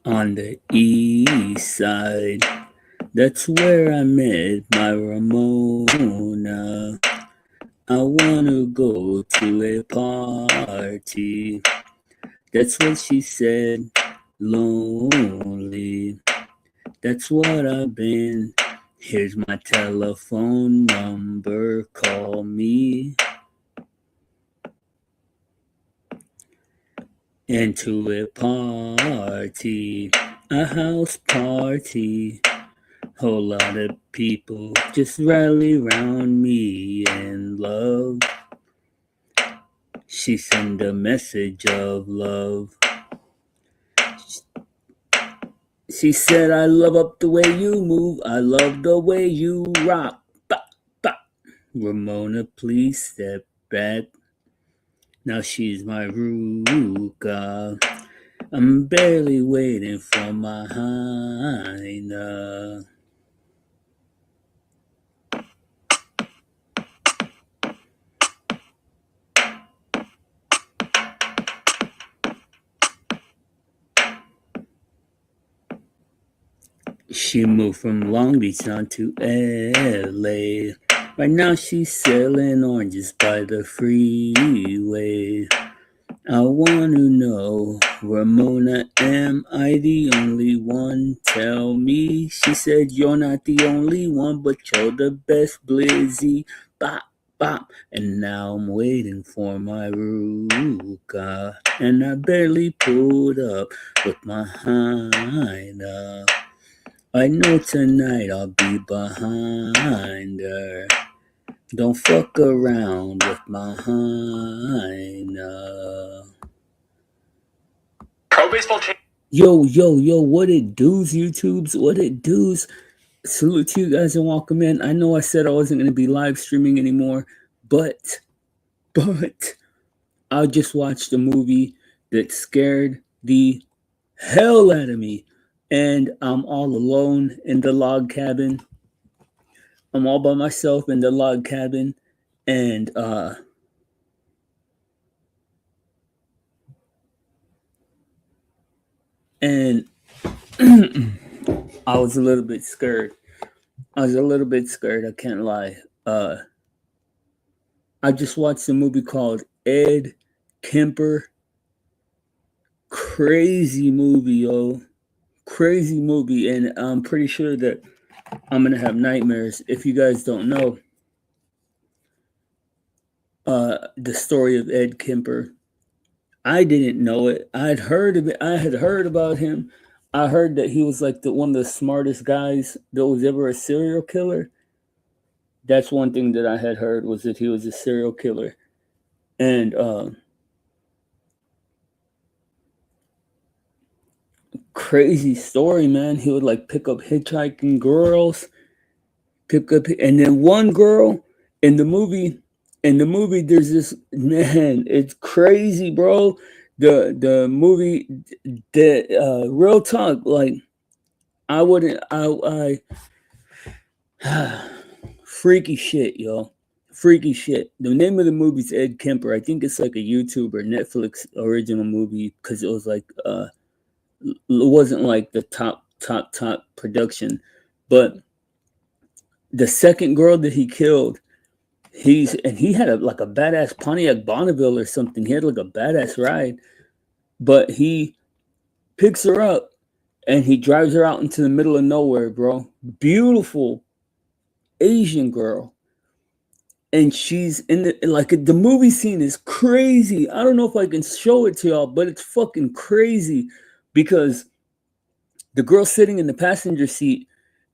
on the east side. That's where I met my Ramona. I wanna go to a party. That's what she said. Lonely. That's what I've been. Here's my telephone number. Call me. Into a party. A house party. Whole lot of people just rally round me and love. She sent a message of love. She said, I love up the way you move. I love the way you rock. Bop, bop. Ramona, please step back. Now she's my Ruka. I'm barely waiting for my Heina. She moved from Long Beach down to LA. Right now she's selling oranges by the freeway. I want to know, Ramona, am I the only one? Tell me. She said, you're not the only one, but you're the best, Blizzy. Bop, bop. And now I'm waiting for my Ruka. And I barely pulled up with my Heina. I know tonight I'll be behind her. Don't fuck around with my Heina. Pro baseball team. Yo, what it do's, YouTubes? What it do's? Salute to you guys and welcome in. I know I said I wasn't going to be live streaming anymore, but I just watched a movie that scared the hell out of me. And I'm all alone in the log cabin. I'm all by myself in the log cabin. And I was a little bit scared. I can't lie. I just watched a movie called Ed Kemper. Crazy movie, yo. Crazy movie. And I'm pretty sure that I'm going to have nightmares. If you guys don't know the story of Ed Kemper, I didn't know it. I had heard of it. I had heard about him. I heard that he was like one of the smartest guys that was ever a serial killer. That's one thing that I had heard, was that he was a serial killer. And crazy story, man. He would like pick up hitchhiking girls, and then one girl in the movie. There's this man. It's crazy, bro. The movie, the real talk. Like, I wouldn't. I freaky shit, yo. Freaky shit. The name of the movie's Ed Kemper. I think it's like a YouTube or Netflix original movie, because it was like it wasn't like the top production. But the second girl that he killed, he had like a badass Pontiac Bonneville or something. He had like a badass ride, but he picks her up and he drives her out into the middle of nowhere, bro. Beautiful Asian girl. And she's in the movie scene is crazy. I don't know if I can show it to y'all, but it's fucking crazy, because the girl's sitting in the passenger seat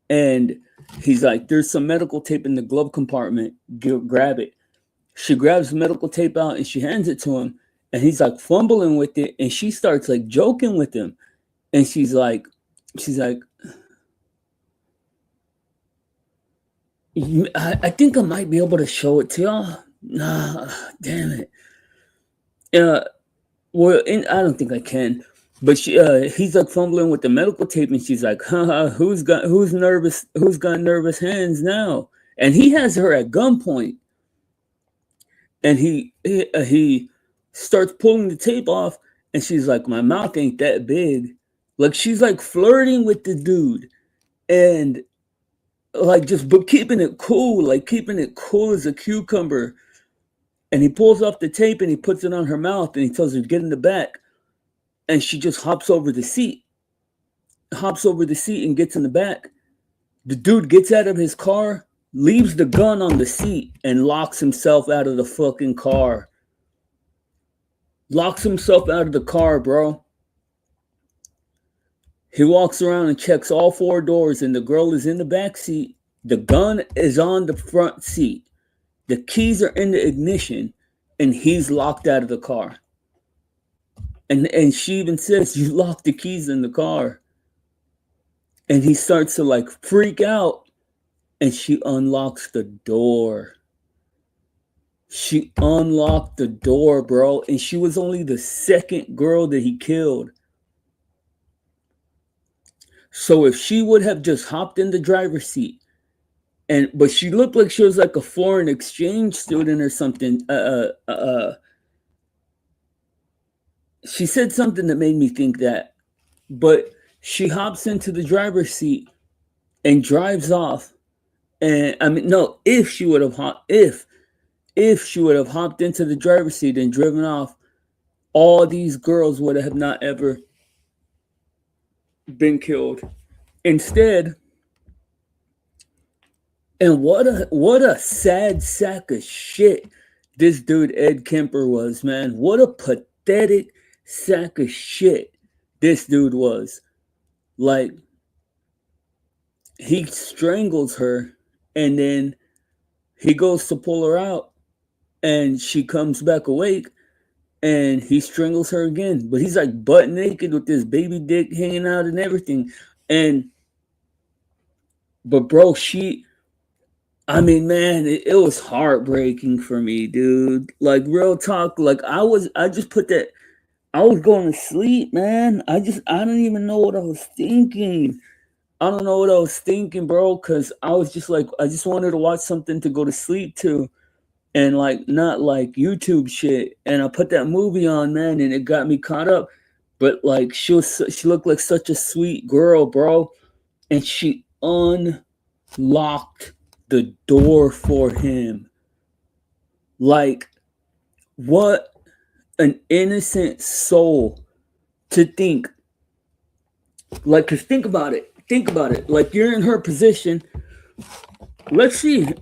and he's like, there's some medical tape in the glove compartment. Grab it. She grabs the medical tape out and she hands it to him, and he's like fumbling with it, and she starts like joking with him, and she's like, I think I might be able to show it to y'all. Nah, damn it. Well, I don't think I can. But he's like fumbling with the medical tape, and she's like, who's got nervous hands now? And he has her at gunpoint, and he starts pulling the tape off, and she's like, my mouth ain't that big. Like she's like flirting with the dude and like just but keeping it cool, like keeping it cool as a cucumber. And he pulls off the tape and he puts it on her mouth and he tells her to get in the back. And she just hops over the seat and gets in the back. The dude gets out of his car, leaves the gun on the seat, and locks himself out of the fucking car. Locks himself out of the car, bro. He walks around and checks all four doors, and the girl is in the back seat. The gun is on the front seat. The keys are in the ignition, and he's locked out of the car. And she even says, "You locked the keys in the car." And he starts to like freak out, and she unlocks the door. She unlocked the door, bro, and she was only the second girl that he killed. So if she would have just hopped in the driver's seat, but she looked like she was like a foreign exchange student or something. She said something that made me think that, but she hops into the driver's seat and drives off. And I mean, no, if she would have if she would have hopped into the driver's seat and driven off, all these girls would have not ever been killed. Instead, and what a sad sack of shit this dude Ed Kemper was, man. What a pathetic sack of shit this dude was. Like, he strangles her and then he goes to pull her out and she comes back awake and he strangles her again. But he's like butt naked with this baby dick hanging out and everything. But bro, I mean, man, it was heartbreaking for me, dude. Like real talk. Like I was going to sleep, man. I don't even know what I was thinking. I don't know what I was thinking, bro, because I was just like, I just wanted to watch something to go to sleep to and like not like YouTube shit. And I put that movie on, man, and it got me caught up. But like she looked like such a sweet girl, bro. And she unlocked the door for him. Like, what an innocent soul to think. Like, cause think about it. Like, you're in her position. Let's see. I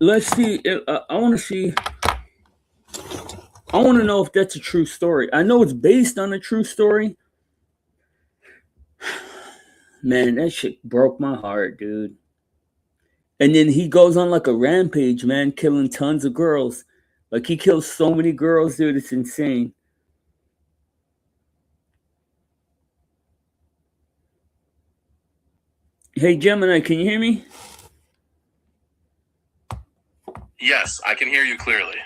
want to see. I want to know if that's a true story. I know it's based on a true story. Man, that shit broke my heart, dude. And then he goes on like a rampage, man, killing tons of girls. Like, he kills so many girls, dude. It's insane. Hey, Gemini, can you hear me? Yes, I can hear you clearly.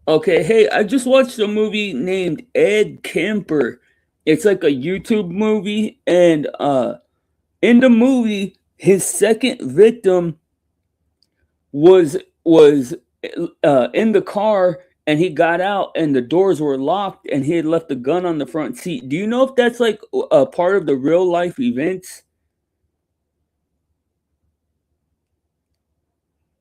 Okay, hey, I just watched a movie named Ed Kemper. It's like a YouTube movie, and in the movie, his second victim was in the car, and he got out, and the doors were locked, and he had left the gun on the front seat. Do you know if that's like a part of the real life events?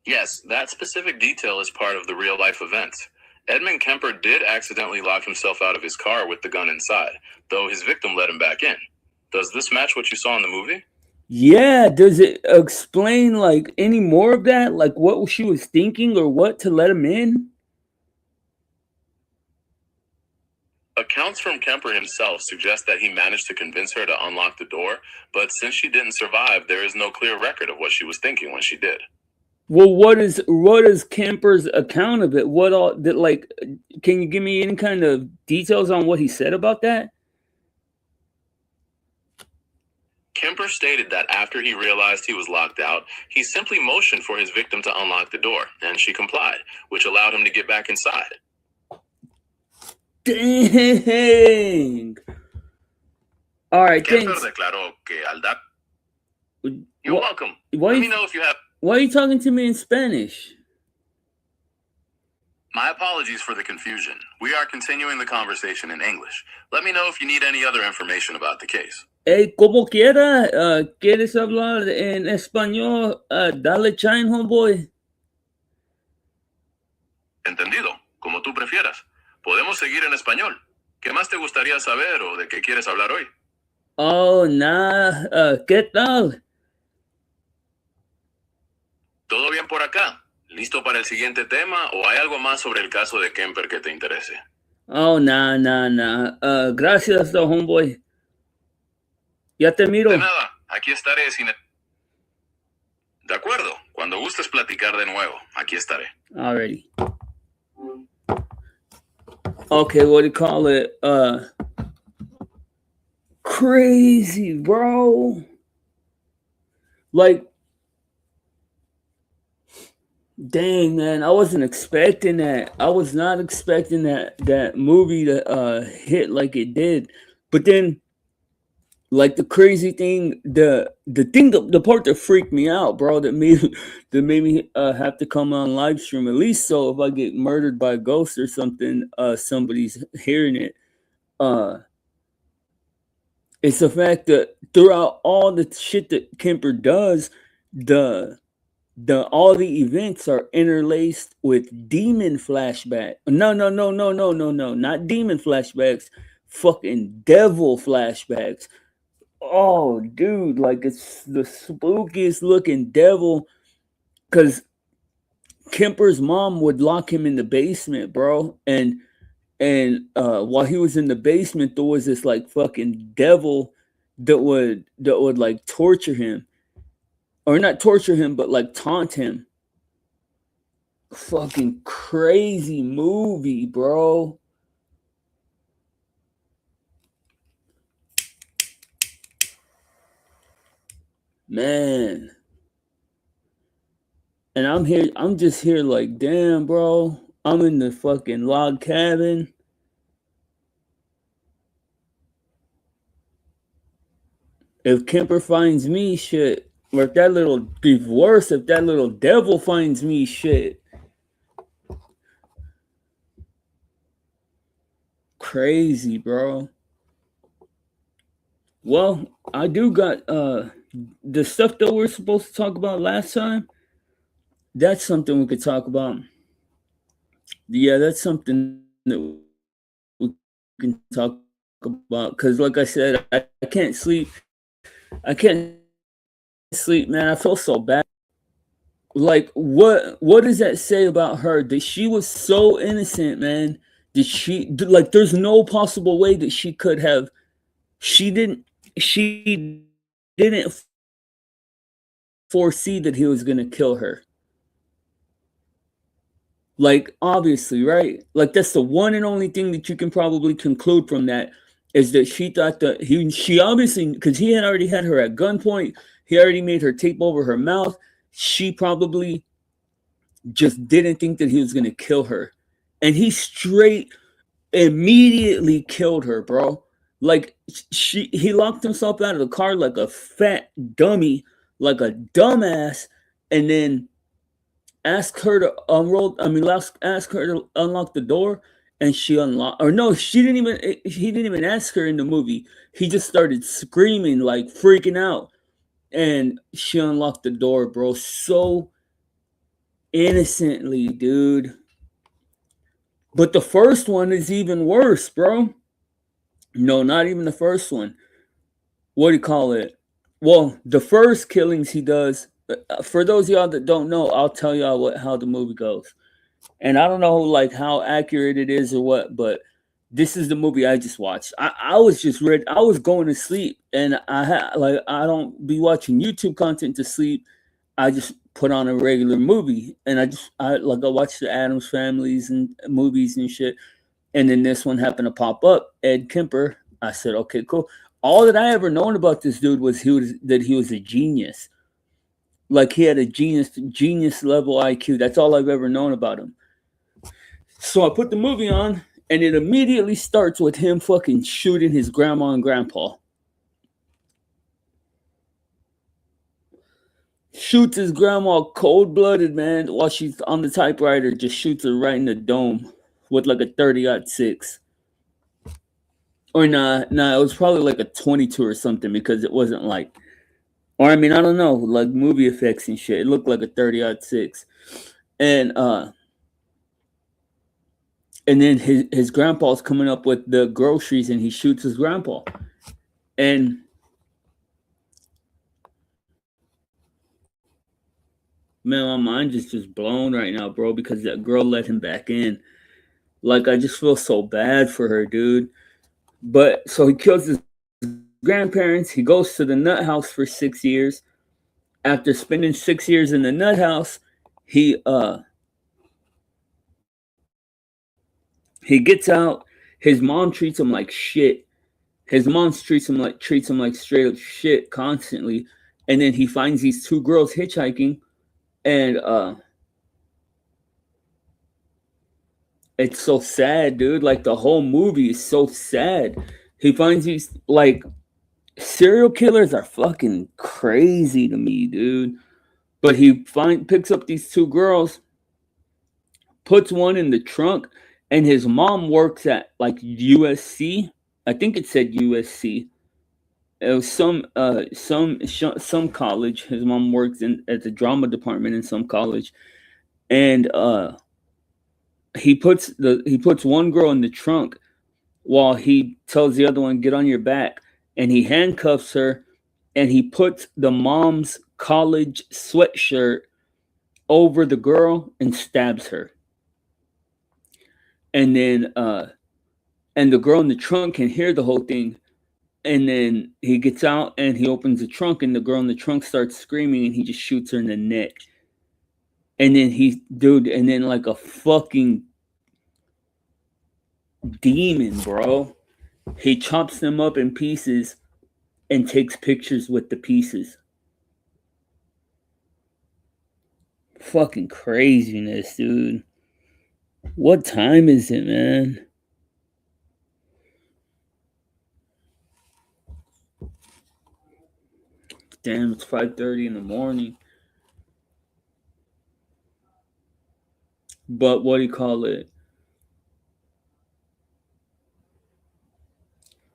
Yes, that specific detail is part of the real life events. Edmund Kemper did accidentally lock himself out of his car with the gun inside, though his victim let him back in. Does this match what you saw in the movie? Yeah, does it explain like any more of that? Like what she was thinking or what to let him in? Accounts from Kemper himself suggest that he managed to convince her to unlock the door, but since she didn't survive, there is no clear record of what she was thinking when she did. Well, what is Kemper's account of it? What all that like? Can you give me any kind of details on what he said about that? Kemper stated that after he realized he was locked out, he simply motioned for his victim to unlock the door, and she complied, which allowed him to get back inside. Dang. All right, Kemper thanks. declaró que al dar... You're welcome. Let me know if you have... Why are you talking to me in Spanish? My apologies for the confusion. We are continuing the conversation in English. Let me know if you need any other information about the case. Hey, como quiera, ¿quieres hablar en español? Dale chine, homeboy. Entendido, como tú prefieras. Podemos seguir en español. ¿Qué más te gustaría saber o de qué quieres hablar hoy? Oh, nah, ¿qué tal? ¿Todo bien por acá? ¿Listo para el siguiente tema o hay algo más sobre el caso de Kemper que te interese? Oh, nah. Gracias, homeboy. Ya te De miro. nada, aquí estaré sin... De acuerdo, cuando gustes platicar de nuevo, aquí estaré. Already. Okay, what do you call it? Crazy, bro. Like, dang, man, I wasn't expecting that. I was not expecting that movie to hit like it did. But then, like, the crazy thing, the part that freaked me out, bro, that made me have to come on live stream at least, so if I get murdered by a ghost or something, somebody's hearing it. Uh, it's the fact that throughout all the shit that Kemper does, the all the events are interlaced with demon flashback. No, not demon flashbacks, fucking devil flashbacks. Oh, dude, like it's the spookiest looking devil. Cause Kemper's mom would lock him in the basement, bro, and while he was in the basement, there was this like fucking devil that would like torture him, or not torture him, but like taunt him. Fucking crazy movie, bro. Man. And I'm just here like, damn, bro. I'm in the fucking log cabin. If Kemper finds me, shit. Or if that little, be worse if that little devil finds me, shit. Crazy, bro. Well, I do got the stuff that we're supposed to talk about last time. That's something we could talk about. Yeah, that's something that we can talk about. Cause like I said, I can't sleep. I can't sleep, man. I feel so bad. Like what does that say about her? That she was so innocent, man. Did she like? There's no possible way that she could have. She didn't. She didn't foresee that he was gonna kill her. Like obviously, right? Like that's the one and only thing that you can probably conclude from that is that she thought that she obviously, because he had already had her at gunpoint, he already made her tape over her mouth. She probably just didn't think that he was gonna kill her, and he straight immediately killed her, bro. Like he locked himself out of the car like a fat dummy, like a dumbass, and then ask her to unroll. I mean, ask her to unlock the door, and she unlocked. Or no, she didn't even. He didn't even ask her in the movie. He just started screaming, like freaking out, and she unlocked the door, bro. So innocently, dude. But the first one is even worse, bro. No, not even the first one. What do you call it? Well, the first killings he does. For those of y'all that don't know, I'll tell y'all how the movie goes. And I don't know like how accurate it is or what, but this is the movie I just watched. I was just ready. I was going to sleep, and I don't be watching YouTube content to sleep. I just put on a regular movie, and I watch the Adams Families and movies and shit. And then this one happened to pop up, Ed Kemper. I said, okay, cool. All that I ever known about this dude was he was a genius. Like he had a genius level IQ. That's all I've ever known about him. So I put the movie on, and it immediately starts with him fucking shooting his grandma and grandpa. Shoots his grandma cold blooded, man, while she's on the typewriter, just shoots her right in the dome with like a 30-06. Or nah, it was probably like a 22 or something because it wasn't like, or I mean, I don't know, like movie effects and shit. It looked like a 30-06. And and then his grandpa's coming up with the groceries and he shoots his grandpa. And man, my mind is just blown right now, bro, because that girl let him back in. Like, I just feel so bad for her, dude. But so he kills his grandparents. He goes to the nut house for 6 years. After spending 6 years in the nut house, he he gets out. His mom treats him like shit. His mom treats him like straight up shit constantly. And then he finds these two girls hitchhiking, and it's so sad, dude. Like, the whole movie is so sad. He finds these, like, serial killers are fucking crazy to me, dude. But he picks up these two girls, puts one in the trunk, and his mom works at like USC. I think it said USC. It was some college. His mom works in at the drama department in some college, and he puts one girl in the trunk while he tells the other one, get on your back, and he handcuffs her, and he puts the mom's college sweatshirt over the girl and stabs her. And then and the girl in the trunk can hear the whole thing. And then he gets out and he opens the trunk, and the girl in the trunk starts screaming, and he just shoots her in the neck. And then and then like a fucking demon, bro, he chops them up in pieces and takes pictures with the pieces. Fucking craziness, dude. What time is it, man? Damn, it's 5:30 in the morning. But what do you call it?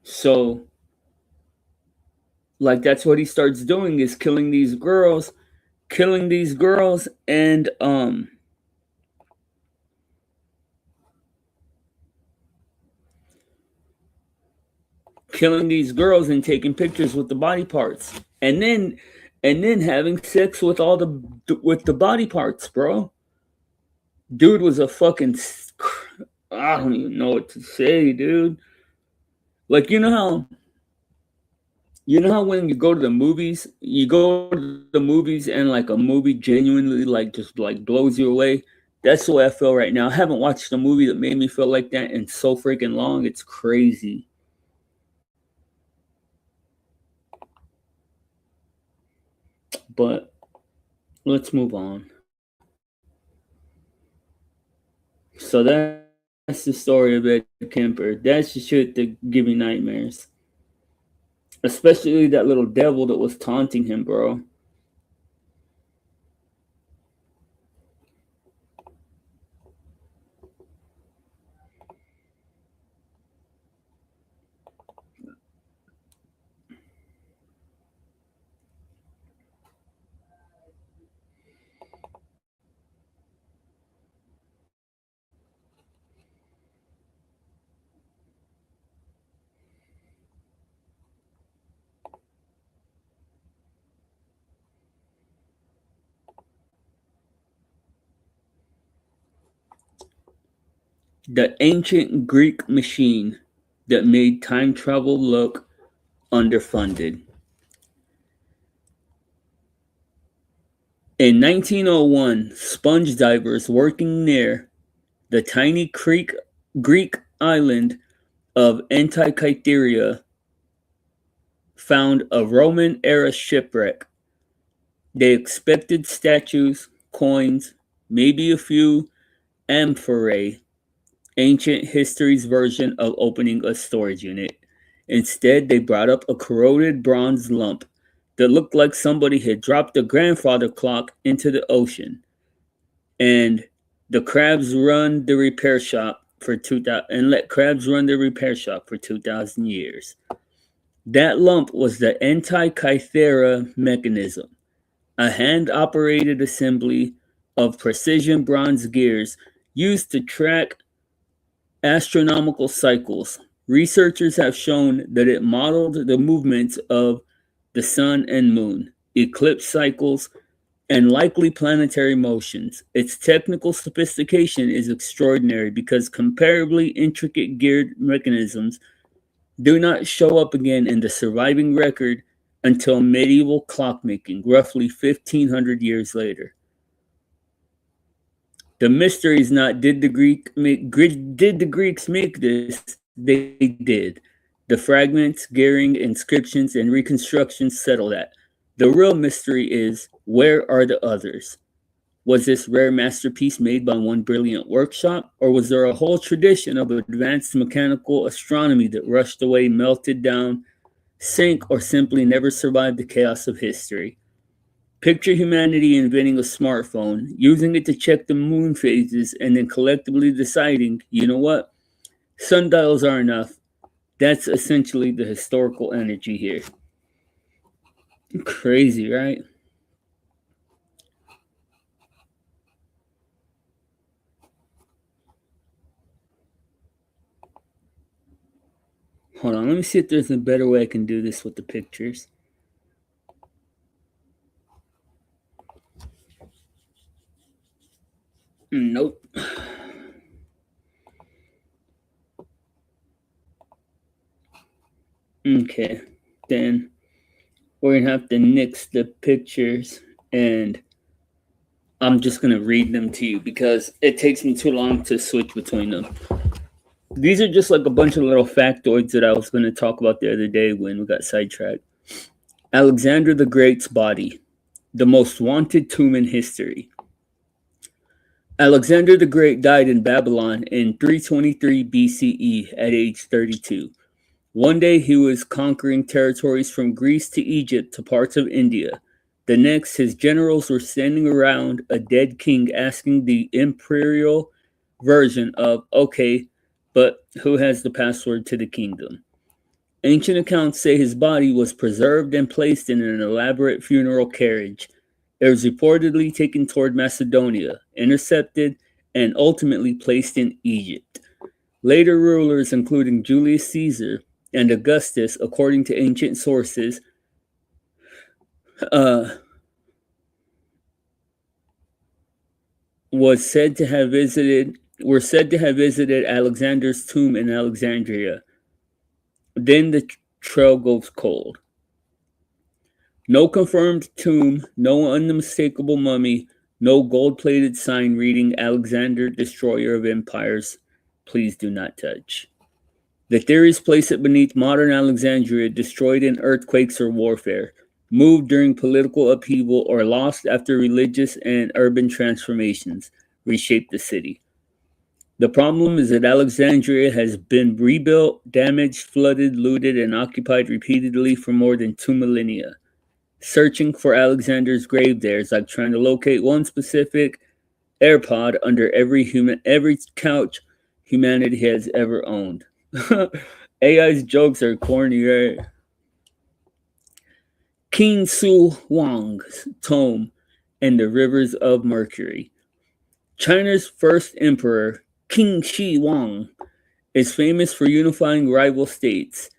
So, like, that's what he starts doing, is killing these girls, and killing these girls and taking pictures with the body parts, and then having sex with the body parts, bro. Dude was a fucking, I don't even know what to say, dude. Like, you know how when you go to the movies, and like a movie genuinely like just like blows you away. That's the way I feel right now. I haven't watched a movie that made me feel like that in so freaking long. It's crazy. But let's move on. So that's the story of Ed Kemper. That's the shit that give me nightmares. Especially that little devil that was taunting him, bro. The ancient Greek machine that made time travel look underfunded. In 1901, sponge divers working near the tiny Greek island of Antikythera found a Roman era shipwreck. They expected statues, coins, maybe a few amphorae, ancient history's version of opening a storage unit. Instead, they brought up a corroded bronze lump that looked like somebody had dropped a grandfather clock into the ocean. And the crabs run the repair shop for 2000 and let crabs run their repair shop for 2,000 years. That lump was the Antikythera mechanism, a hand-operated assembly of precision bronze gears used to track astronomical cycles. Researchers have shown that it modeled the movements of the sun and moon, eclipse cycles, and likely planetary motions. Its technical sophistication is extraordinary because comparably intricate geared mechanisms do not show up again in the surviving record until medieval clockmaking, roughly 1,500 years later. The mystery is not did the Greeks make this? They did. The fragments, gearing, inscriptions, and reconstructions settle that. The real mystery is where are the others? Was this rare masterpiece made by one brilliant workshop, or was there a whole tradition of advanced mechanical astronomy that rushed away, melted down, sank, or simply never survived the chaos of history? Picture humanity inventing a smartphone, using it to check the moon phases, and then collectively deciding, you know what? Sundials are enough. That's essentially the historical energy here. Crazy, right? Hold on, let me see if there's a better way I can do this with the pictures. Nope. Okay, then we're gonna have to nix the pictures, and I'm just gonna read them to you because it takes me too long to switch between them. These are just like a bunch of little factoids that I was gonna talk about the other day when we got sidetracked. Alexander the Great's body, the most wanted tomb in history. Alexander the Great died in Babylon in 323 BCE at age 32. One day he was conquering territories from Greece to Egypt to parts of India. The next, his generals were standing around a dead king asking the imperial version of, okay, but who has the password to the kingdom? Ancient accounts say his body was preserved and placed in an elaborate funeral carriage. It was reportedly taken toward Macedonia, intercepted, and ultimately placed in Egypt. Later rulers, including Julius Caesar and Augustus, according to ancient sources, were said to have visited Alexander's tomb in Alexandria. Then the trail goes cold. No confirmed tomb, no unmistakable mummy, no gold-plated sign reading Alexander, Destroyer of Empires, please do not touch. The theories place it beneath modern Alexandria, destroyed in earthquakes or warfare, moved during political upheaval, or lost after religious and urban transformations reshaped the city. The problem is that Alexandria has been rebuilt, damaged, flooded, looted, and occupied repeatedly for more than 2 millennia. Searching for Alexander's grave there is like trying to locate one specific AirPod under every couch humanity has ever owned. AI's jokes are corny, right? King Su Huang's tomb and the rivers of Mercury. China's first emperor, King Shi Huang, is famous for unifying rival states,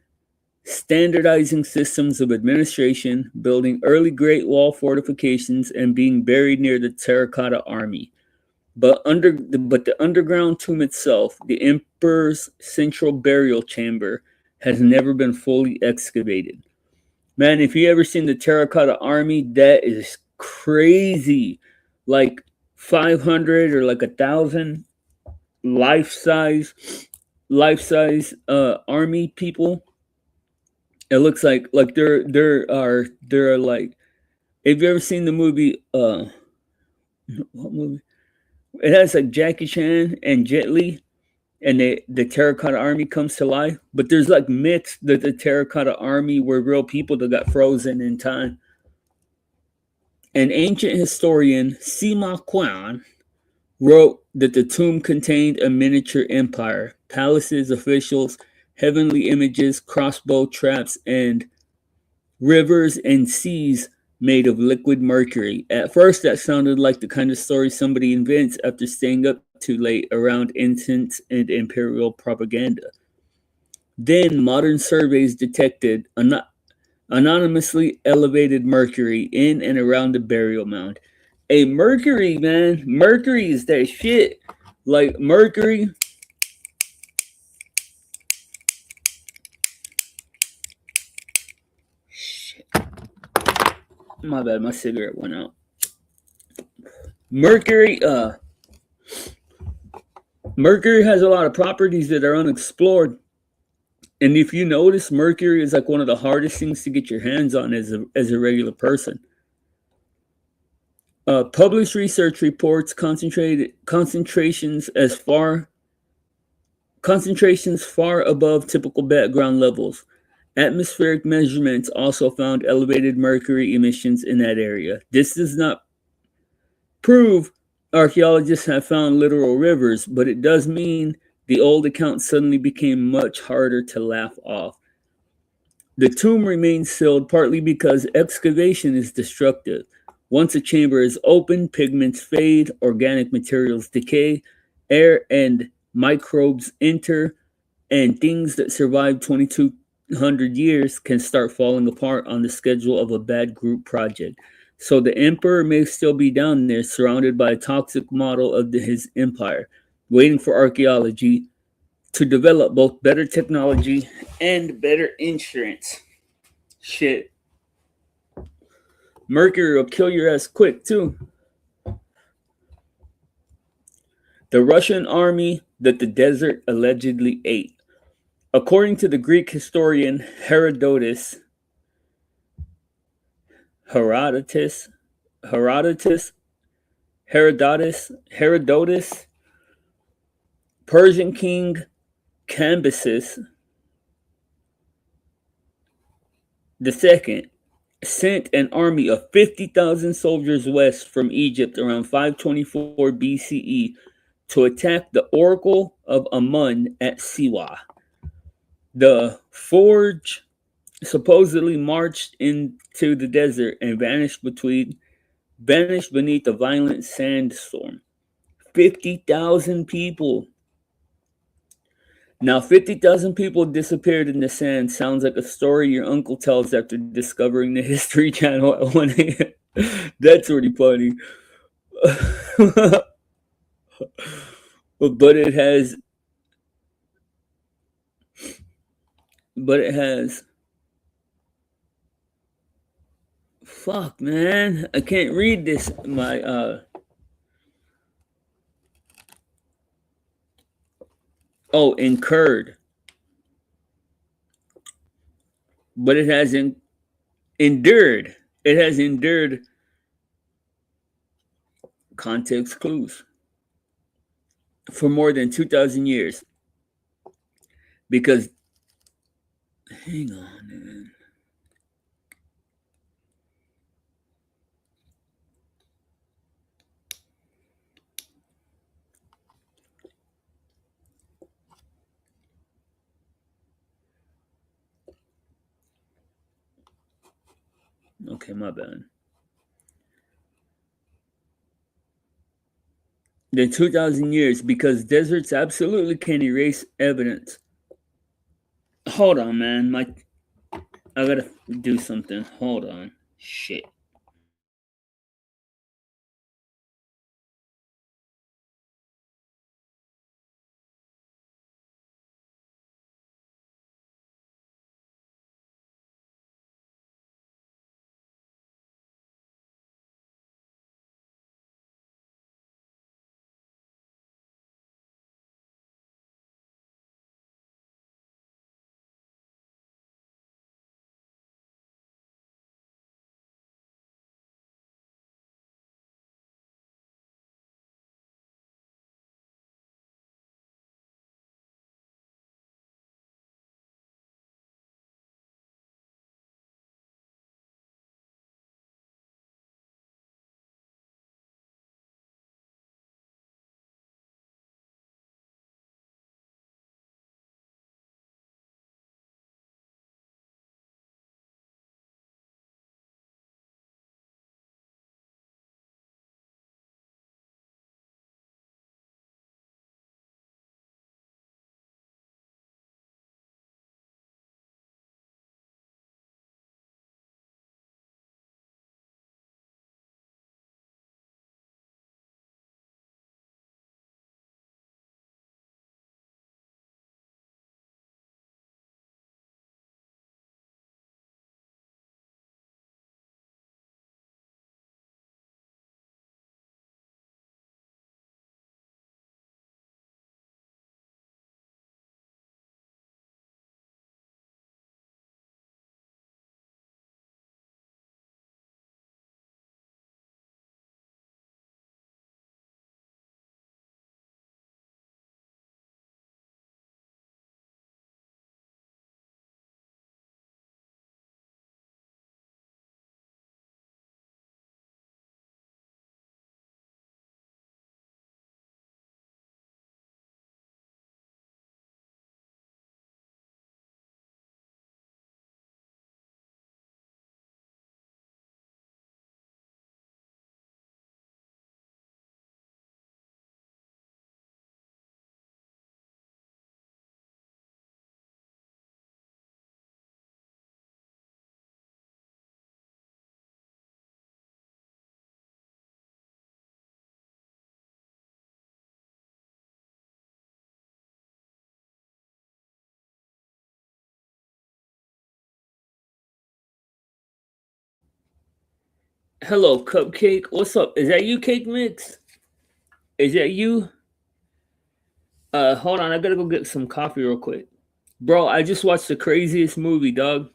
standardizing systems of administration, building early Great Wall fortifications, and being buried near the Terracotta Army. But the underground tomb itself, the emperor's central burial chamber, has never been fully excavated. Man, if you ever seen the Terracotta Army, that is crazy. Like 500 or like 1,000 life-size army people. It looks like there are like, have you ever seen the movie what movie? It has like Jackie Chan and Jet Li, and the Terracotta Army comes to life. But there's like myths that the Terracotta Army were real people that got frozen in time. An ancient historian, Sima Quan, wrote that the tomb contained a miniature empire, palaces, officials, heavenly images, crossbow traps, and rivers and seas made of liquid mercury. At first, that sounded like the kind of story somebody invents after staying up too late around incense and imperial propaganda. Then, modern surveys detected anonymously elevated mercury in and around the burial mound. A mercury, man, mercury is that shit. Like mercury, my bad, my cigarette went out. Mercury, Mercury has a lot of properties that are unexplored. And if you notice, mercury is like one of the hardest things to get your hands on as a regular person. Published research reports concentrated concentrations far above typical background levels. Atmospheric measurements also found elevated mercury emissions in that area. This does not prove archaeologists have found literal rivers, but it does mean the old account suddenly became much harder to laugh off. The tomb remains sealed partly because excavation is destructive. Once a chamber is opened, pigments fade, organic materials decay, air and microbes enter, and things that survived 2200 years can start falling apart on the schedule of a bad group project. So the emperor may still be down there surrounded by a toxic model of his empire, waiting for archaeology to develop both better technology and better insurance. Shit. Mercury will kill your ass quick, too. The Russian army that the desert allegedly ate. According to the Greek historian Herodotus, Herodotus, Herodotus, Persian king Cambyses II sent an army of 50,000 soldiers west from Egypt around 524 BCE to attack the Oracle of Amun at Siwa. The forge supposedly marched into the desert and vanished beneath a violent sandstorm. 50,000 people. Now, 50,000 people disappeared in the sand sounds like a story your uncle tells after discovering the History Channel at 1 a.m. That's pretty funny. but it has, but it has, fuck, man. I can't read this. Incurred. But it has endured. It has endured context clues for more than 2,000 years. Because, hang on, man. Okay, my bad. Than 2,000 years because deserts absolutely can erase evidence. Hold on, man. I gotta do something. Hold on. Shit. Hello, Cupcake. What's up? Is that you, Cake Mix? Is that you? Hold on. I gotta go get some coffee real quick. Bro, I just watched the craziest movie, dog.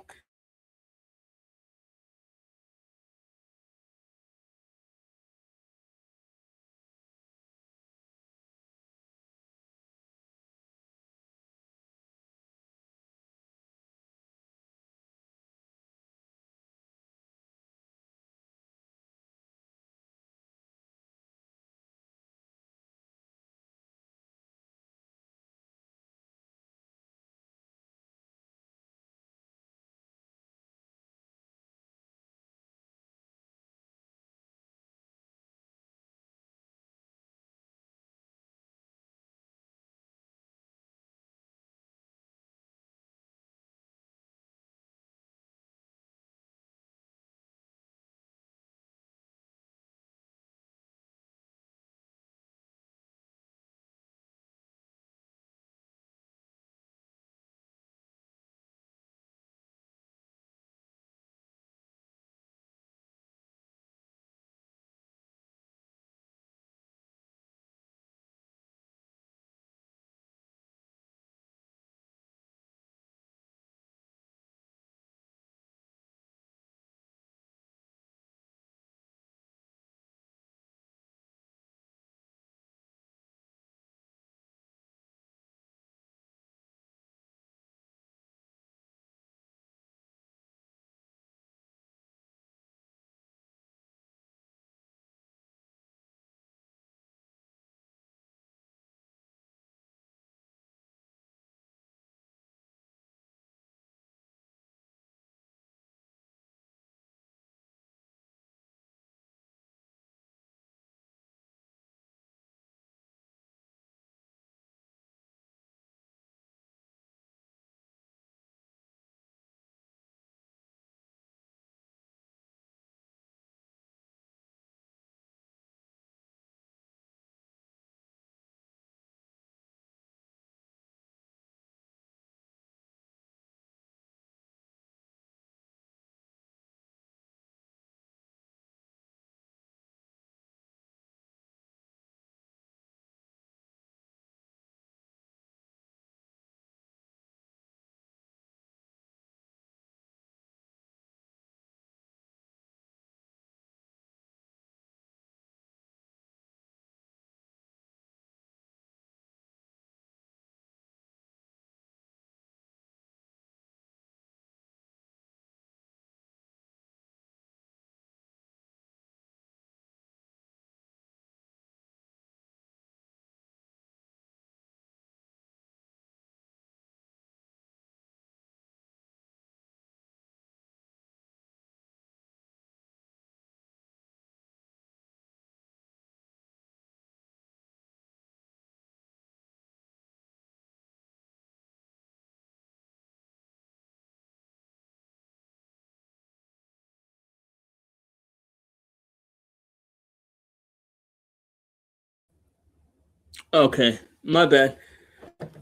Okay, my bad.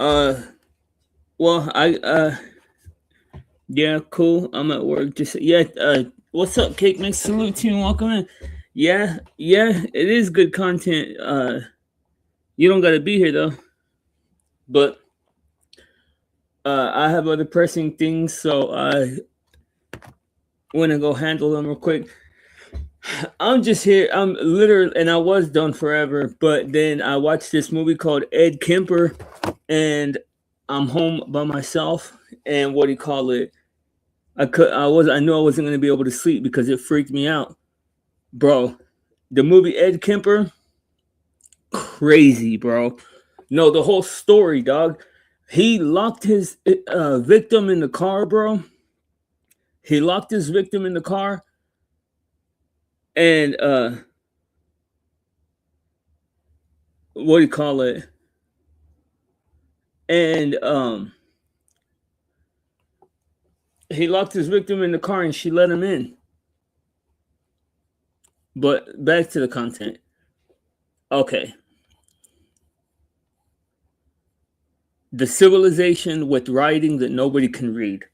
Uh, well, yeah, cool. I'm at work. Just yeah. What's up, Cake Mix? Salute to you. Welcome in. Yeah, yeah. It is good content. You don't gotta be here though. But I have other pressing things, so I want to go handle them real quick. I'm just here. I'm literally, and I was done forever. But then I watched this movie called Ed Kemper, and I'm home by myself. And what do you call it? I knew I wasn't gonna be able to sleep because it freaked me out, bro. The movie Ed Kemper, crazy, bro. No, the whole story, dog. He locked his victim in the car, bro. He locked his victim in the car, and what do you call it? And he locked his victim in the car, and she let him in. But back to the content. Okay, the civilization with writing that nobody can read.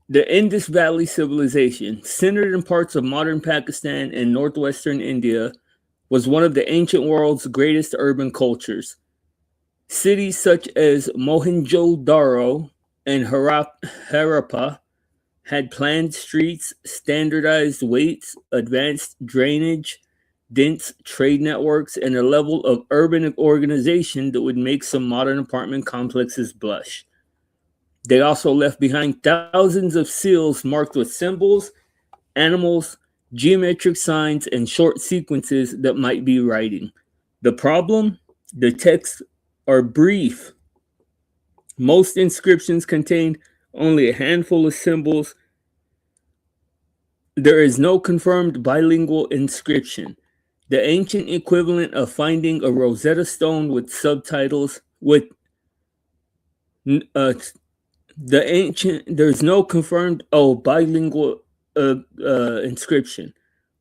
The Indus Valley Civilization, centered in parts of modern Pakistan and northwestern India, was one of the ancient world's greatest urban cultures. Cities such as Mohenjo-daro and Harappa had planned streets, standardized weights, advanced drainage, dense trade networks, and a level of urban organization that would make some modern apartment complexes blush. They also left behind thousands of seals marked with symbols, animals, geometric signs, and short sequences that might be writing. The problem? The texts are brief. Most inscriptions contain only a handful of symbols. There is no confirmed bilingual inscription. The ancient equivalent of finding a Rosetta Stone with subtitles with uh, there's no confirmed bilingual inscription,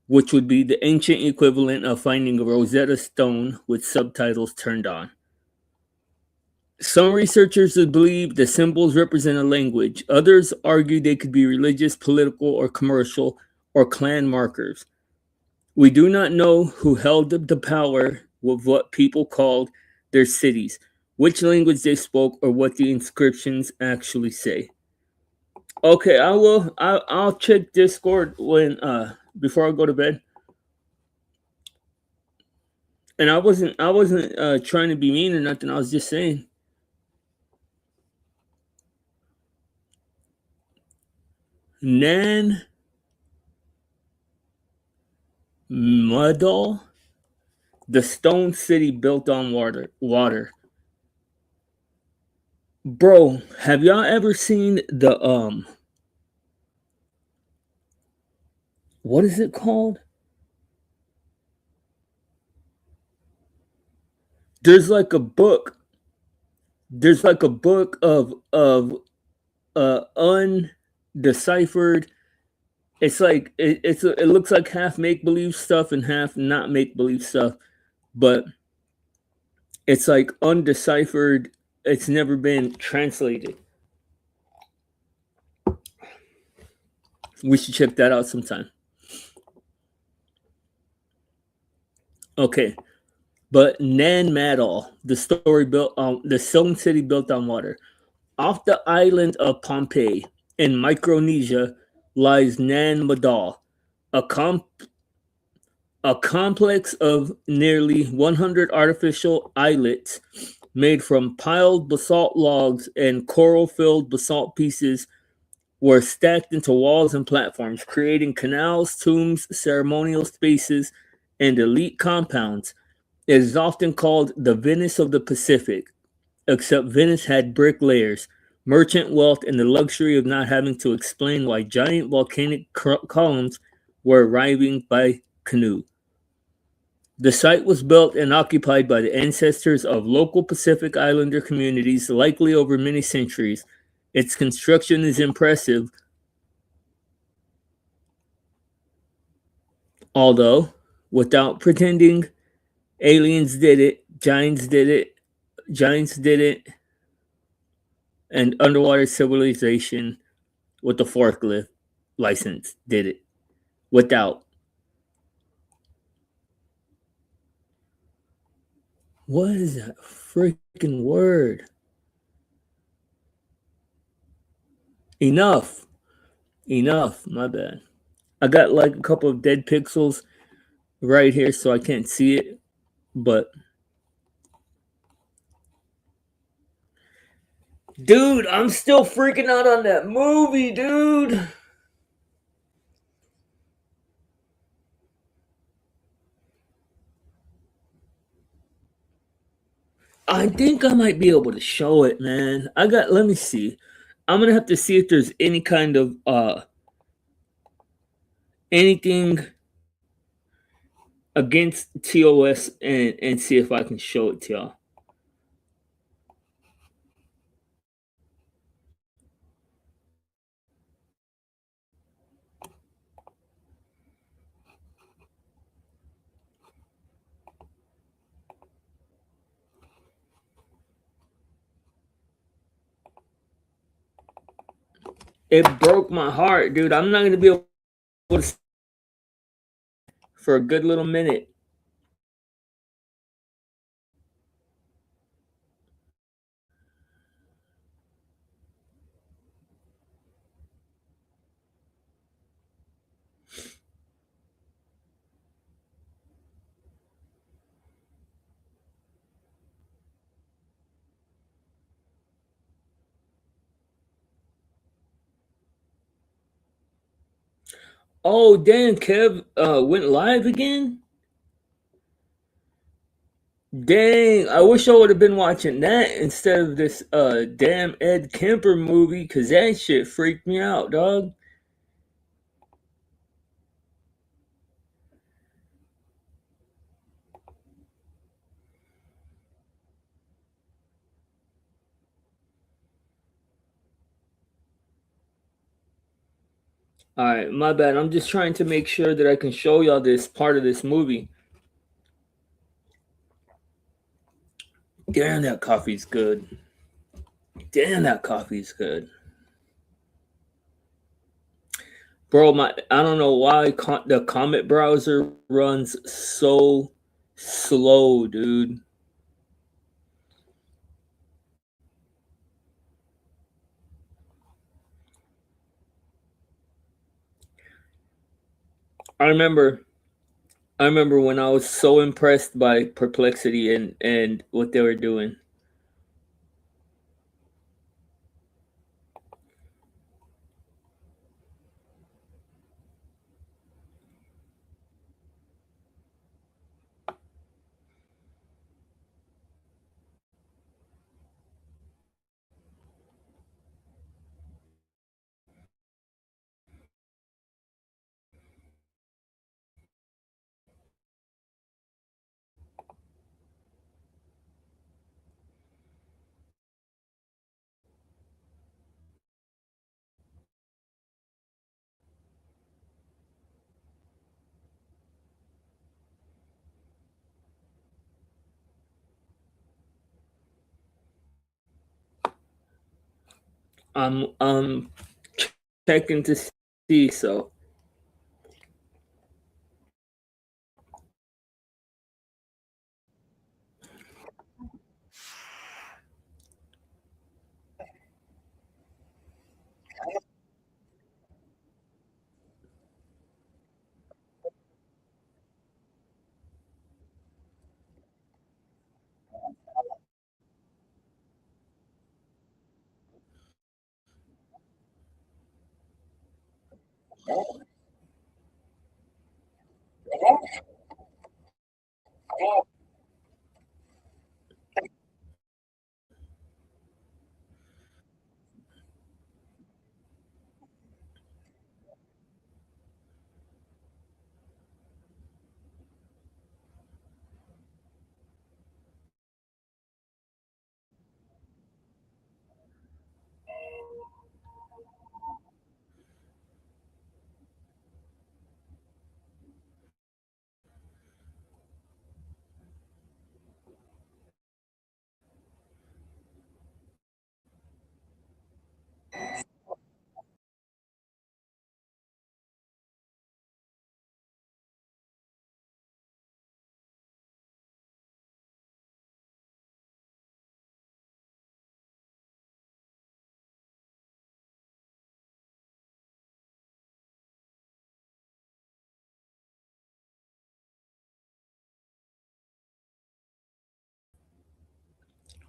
which would be the ancient equivalent of finding a Rosetta Stone with subtitles turned on. Some researchers believe the symbols represent a language. Others argue they could be religious, political, or commercial, or clan markers. We do not know who held the power with what people called their cities, which language they spoke, or what the inscriptions actually say. Okay, I will. I'll check Discord when before I go to bed. And I wasn't trying to be mean or nothing. I was just saying. Nan Madol, the stone city built on water. Bro, have y'all ever seen the what is it called? There's like a book. There's like a book of undeciphered. It's like it looks like half make believe stuff and half not make believe stuff, but it's like undeciphered. It's never been translated. We should check that out sometime. Okay, but Nan Madol, the stone city built on water. Off the island of Pompeii in Micronesia lies Nan Madol, a, com- a complex of nearly 100 artificial islets made from piled basalt logs and coral filled basalt pieces were stacked into walls and platforms, creating canals, tombs, ceremonial spaces, and elite compounds. It is often called the Venice of the Pacific, except Venice had brick layers, merchant wealth, and the luxury of not having to explain why giant volcanic columns were arriving by canoe. The site was built and occupied by the ancestors of local Pacific Islander communities, likely over many centuries. Its construction is impressive, although, without pretending aliens did it, giants did it, and underwater civilization with the forklift license did it. Without. What is that freaking word? Enough. Enough. My bad. I got like a couple of dead pixels right here so I can't see it, but dude, I'm still freaking out on that movie, dude. I think I might be able to show it, man. Let me see. I'm gonna have to see if there's any kind of anything against TOS and see if I can show it to y'all. It broke my heart, dude. I'm not gonna be able to for a good little minute. Oh, damn, Kev went live again? Dang, I wish I would have been watching that instead of this damn Ed Kemper movie, because that shit freaked me out, dog. Alright, my bad. I'm just trying to make sure that I can show y'all this part of this movie. Damn, that coffee's good. Damn, that coffee's good. Bro, I don't know why the Comet browser runs so slow, dude. I remember I remember when I was so impressed by Perplexity and what they were doing. I'm checking to see, so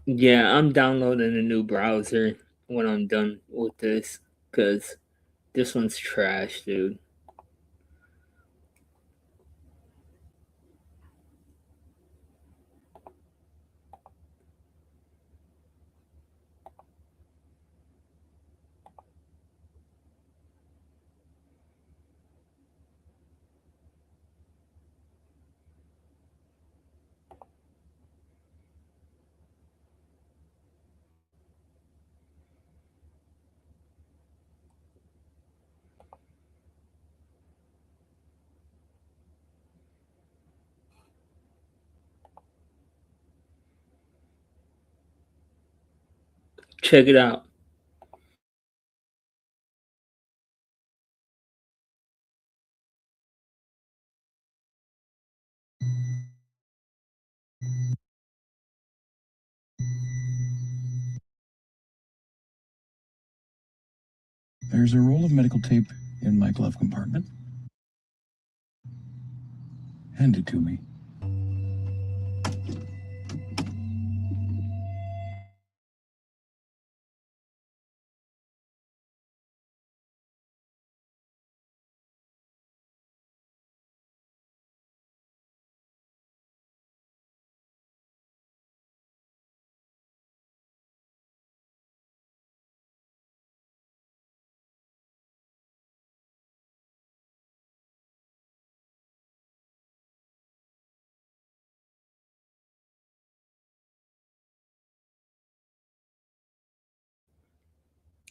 yeah, I'm downloading a new browser when I'm done with this because this one's trash, dude. Check it out. There's a roll of medical tape in my glove compartment. Hand it to me.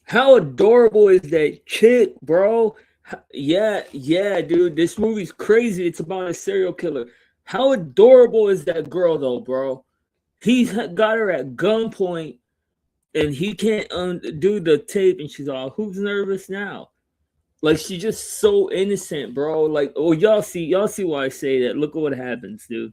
How adorable is that chick, bro? Yeah, yeah, dude. This movie's crazy. It's about a serial killer. How adorable is that girl, though, bro? He's got her at gunpoint, and he can't undo the tape, and she's all, "Who's nervous now?" Like she's just so innocent, bro. Like, oh, y'all see why I say that. Look at what happens, dude.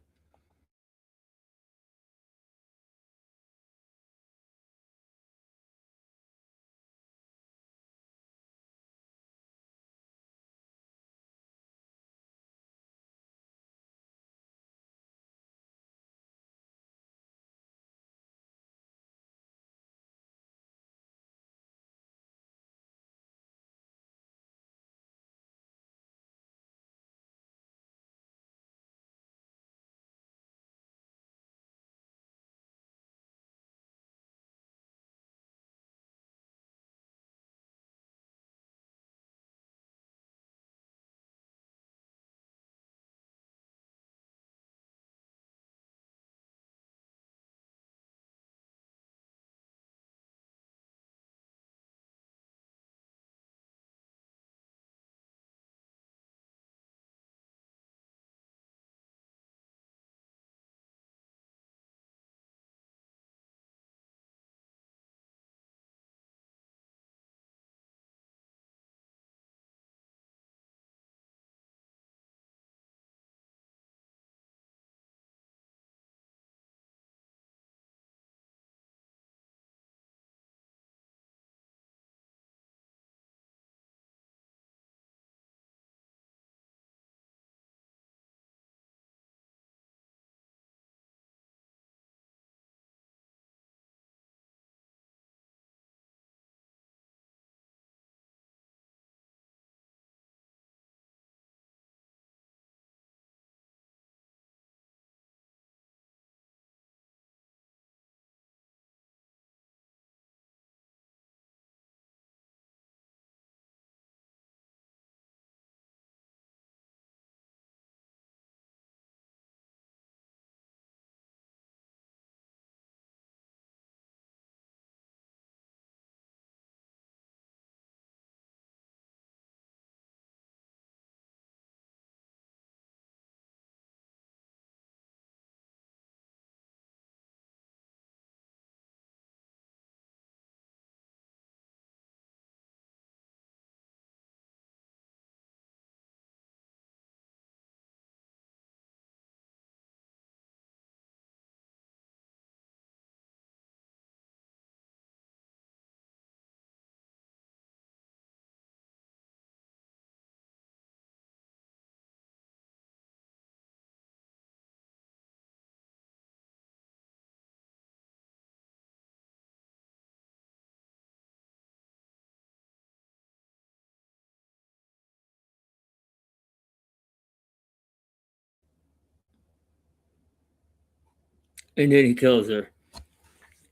And then he kills her.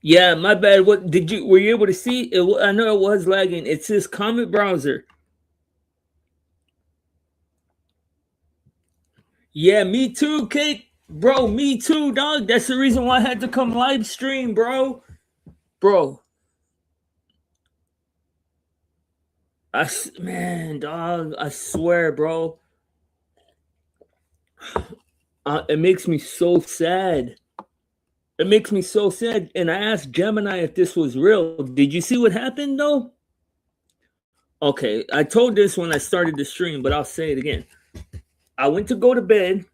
Yeah, my bad. What did you? Were you able to see? I know it was lagging. It's this Comet browser. Yeah, me too, Cake. Bro, me too, dog. That's the reason why I had to come live stream, bro. Bro, man, dog. I swear, bro. It makes me so sad. It makes me so sad. And I asked Gemini if this was real. Did you see what happened though? Okay, I told this when I started the stream, but I'll say it again. I went to go to bed,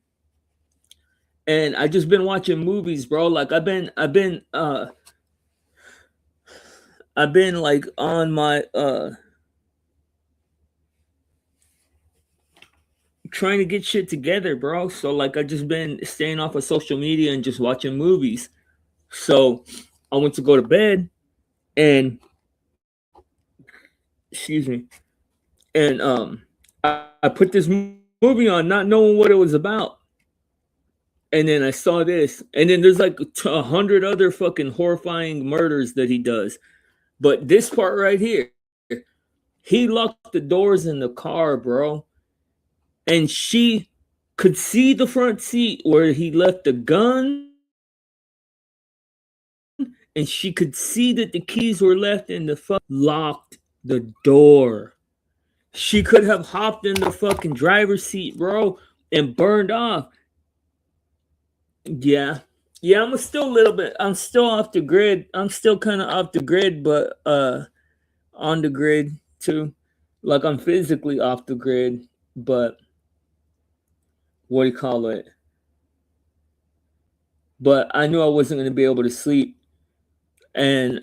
and I just been watching movies, bro. Like I've been like on my trying to get shit together, bro. So like I just been staying off of social media and just watching movies. So I went to go to bed and excuse me. And I put this movie on not knowing what it was about. And then I saw this. And then there's like 100 other fucking horrifying murders that he does. But this part right here, he locked the doors in the car, bro. And she could see the front seat where he left the gun. And she could see that the keys were left in the locked the door. She could have hopped in the fucking driver's seat, bro, and burned off. Yeah. Yeah, I'm still a little bit, I'm still off the grid. I'm still kind of off the grid, but on the grid too. Like I'm physically off the grid, but what do you call it? But I knew I wasn't going to be able to sleep. And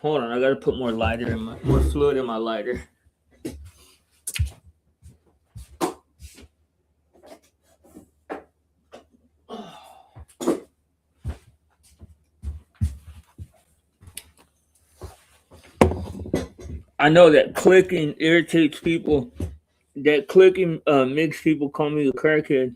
hold on, I got to put more fluid in my lighter. I know that clicking irritates people. That clicking makes people call me a crackhead.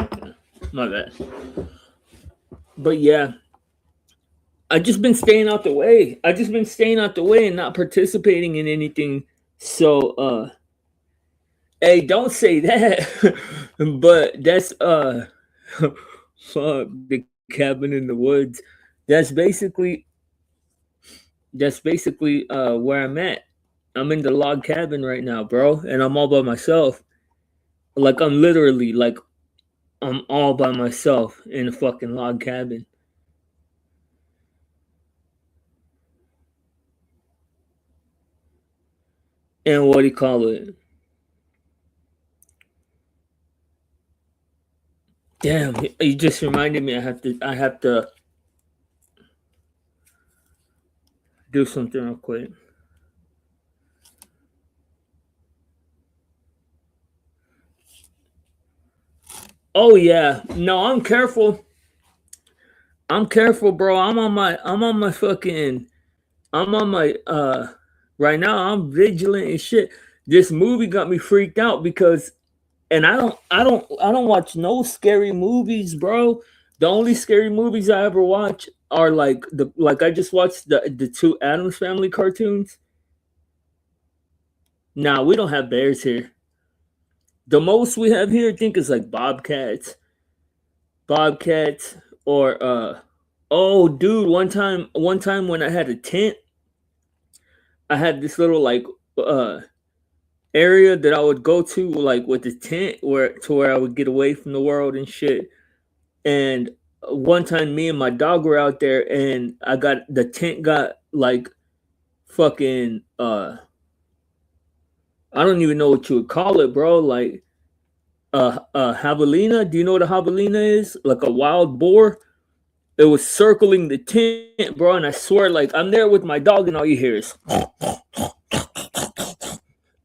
Okay, my bad. But yeah, I just been staying out the way. I just been staying out the way and not participating in anything. So hey, don't say that. But that's fuck the cabin in the woods. That's basically where I'm at. I'm in the log cabin right now, bro, and I'm all by myself. Like I'm literally like I'm all by myself in a fucking log cabin. And what do you call it? Damn, you just reminded me I have to do something real quick. Oh yeah. No, I'm careful. I'm careful, bro. I'm on my fucking I'm on my right now I'm vigilant and shit. This movie got me freaked out because and I don't watch no scary movies, bro. The only scary movies I ever watch are like I just watched the two Addams Family cartoons. Nah, we don't have bears here. The most we have here, I think, is like bobcats, or oh, dude, one time when I had a tent, I had this little like area that I would go to like with the tent where I would get away from the world and shit. And one time, me and my dog were out there, and the tent got like fucking I don't even know what you would call it, bro. Like javelina. Do you know what a javelina is? Like a wild boar. It was circling the tent, bro, and I swear, like I'm there with my dog, and all you hear is,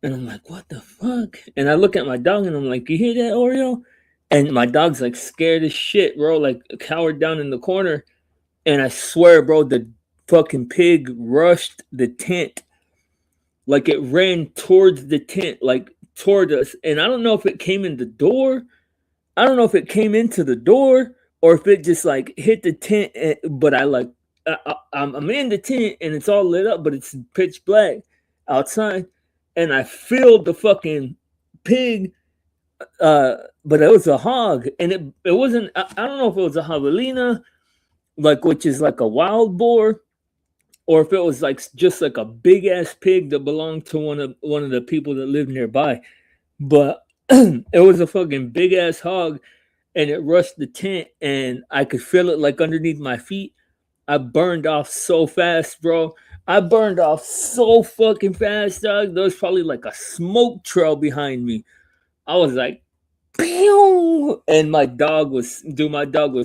and I'm like, what the fuck? And I look at my dog, and I'm like, you hear that, Oreo? And my dog's like scared as shit, bro, like cowered down in the corner. And I swear, bro, the fucking pig rushed the tent. Like it ran towards the tent, like toward us. And I don't know if it came in the door. I don't know if it came into the door or if it just like hit the tent. But I like, I'm in the tent and it's all lit up, but it's pitch black outside. And I filled the fucking pig, but it was a hog. And it wasn't, I don't know if it was a javelina, like which is like a wild boar, or if it was like just like a big ass pig that belonged to one of the people that lived nearby. But it was a fucking big ass hog, and it rushed the tent, and I could feel it like underneath my feet. I burned off so fast, bro. I burned off so fucking fast, dog. There was probably like a smoke trail behind me. I was like, pew! And my dog was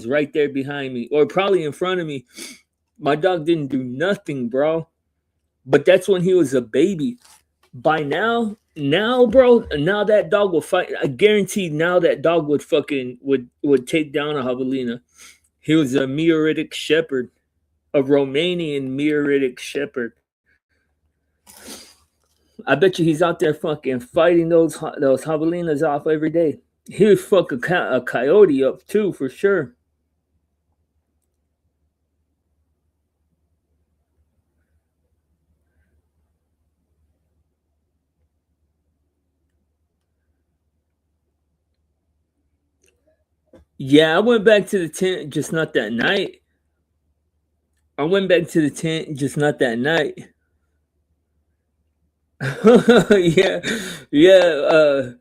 right there behind me, or probably in front of me. My dog didn't do nothing, bro. But that's when he was a baby. By now, bro, now that dog will fight. I guarantee now that dog would fucking would take down a javelina. He was a Meoritic shepherd, a Romanian Meoritic shepherd. I bet you he's out there fucking fighting those javelinas off every day. He would fuck a coyote up too, for sure. Yeah, I went back to the tent, just not that night. I went back to the tent, just not that night. Yeah, yeah.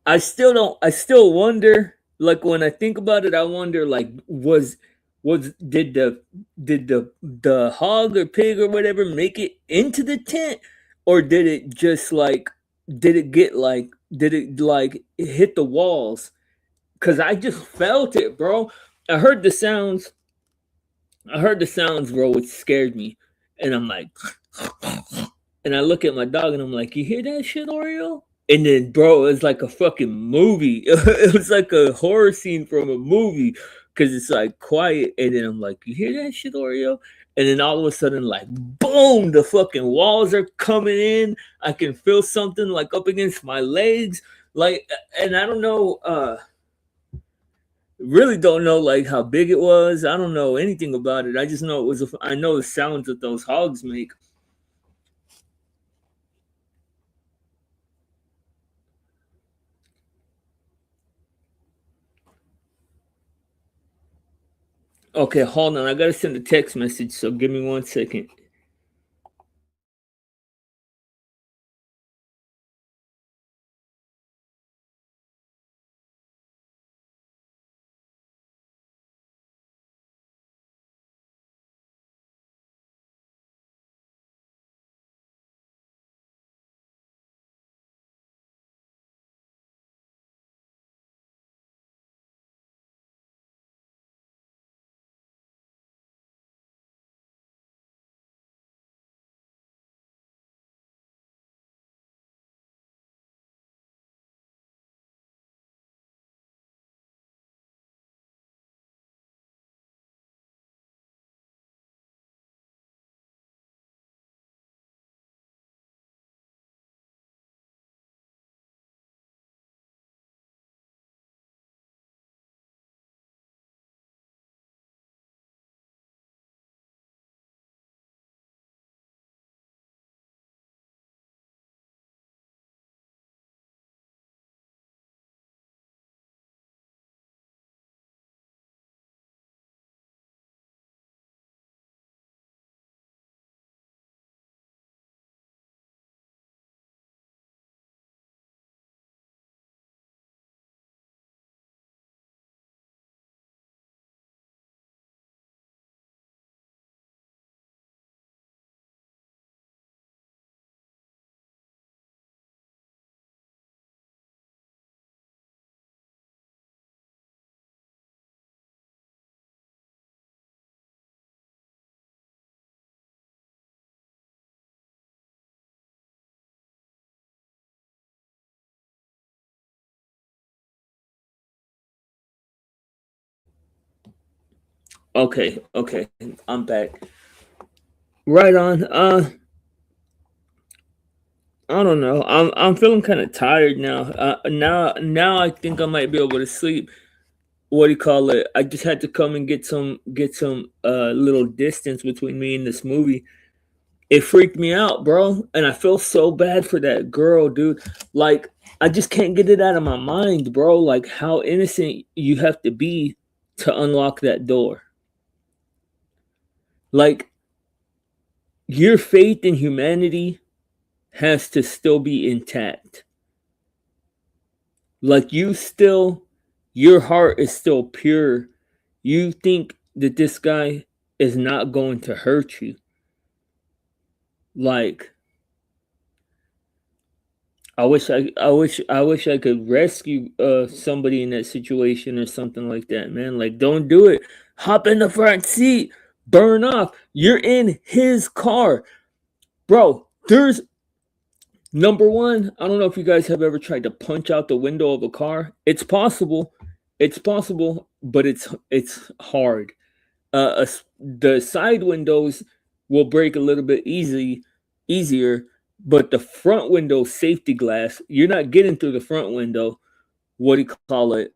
I still don't. I still wonder. Like when I think about it, I wonder. Like, was did the hog or pig or whatever make it into the tent, or did it just like did it like hit the walls? Cause I just felt it, bro. I heard the sounds. I heard the sounds, bro, which scared me, and I'm like, and I look at my dog and I'm like, you hear that shit, Oreo? And then, bro, it was like a fucking movie. It was like a horror scene from a movie because it's like quiet. And then I'm like, you hear that shit, Oreo? And then all of a sudden, like, boom, the fucking walls are coming in. I can feel something like up against my legs. Like, and I don't know, really don't know like how big it was. I don't know anything about it. I just know it was, I know the sounds that those hogs make. Okay, hold on. I gotta send a text message, so give me 1 second. Okay, I'm back. Right on. I don't know. I'm feeling kind of tired now. Now I think I might be able to sleep. What do you call it? I just had to come and get some little distance between me and this movie. It freaked me out, bro, and I feel so bad for that girl, dude. Like I just can't get it out of my mind, bro. Like how innocent you have to be to unlock that door. Like your faith in humanity has to still be intact. Like your heart is still pure. You think that this guy is not going to hurt you. Like I wish I could rescue somebody in that situation or something like that, man. Like, don't do it. Hop in the front seat, burn off. You're in his car, bro. There's number one. I don't know if you guys have ever tried to punch out the window of a car. It's possible. It's possible, but it's hard. The side windows will break a little bit easier, but the front window safety glass, you're not getting through the front window. What do you call it?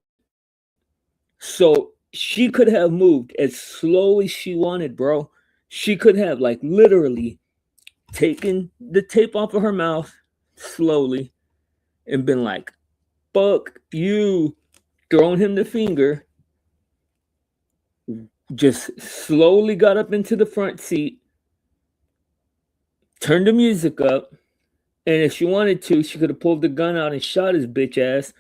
So she could have moved as slow as she wanted, bro. She could have like literally taken the tape off of her mouth slowly and been like, fuck you, throwing him the finger, just slowly got up into the front seat, turned the music up, and if she wanted to, she could have pulled the gun out and shot his bitch ass.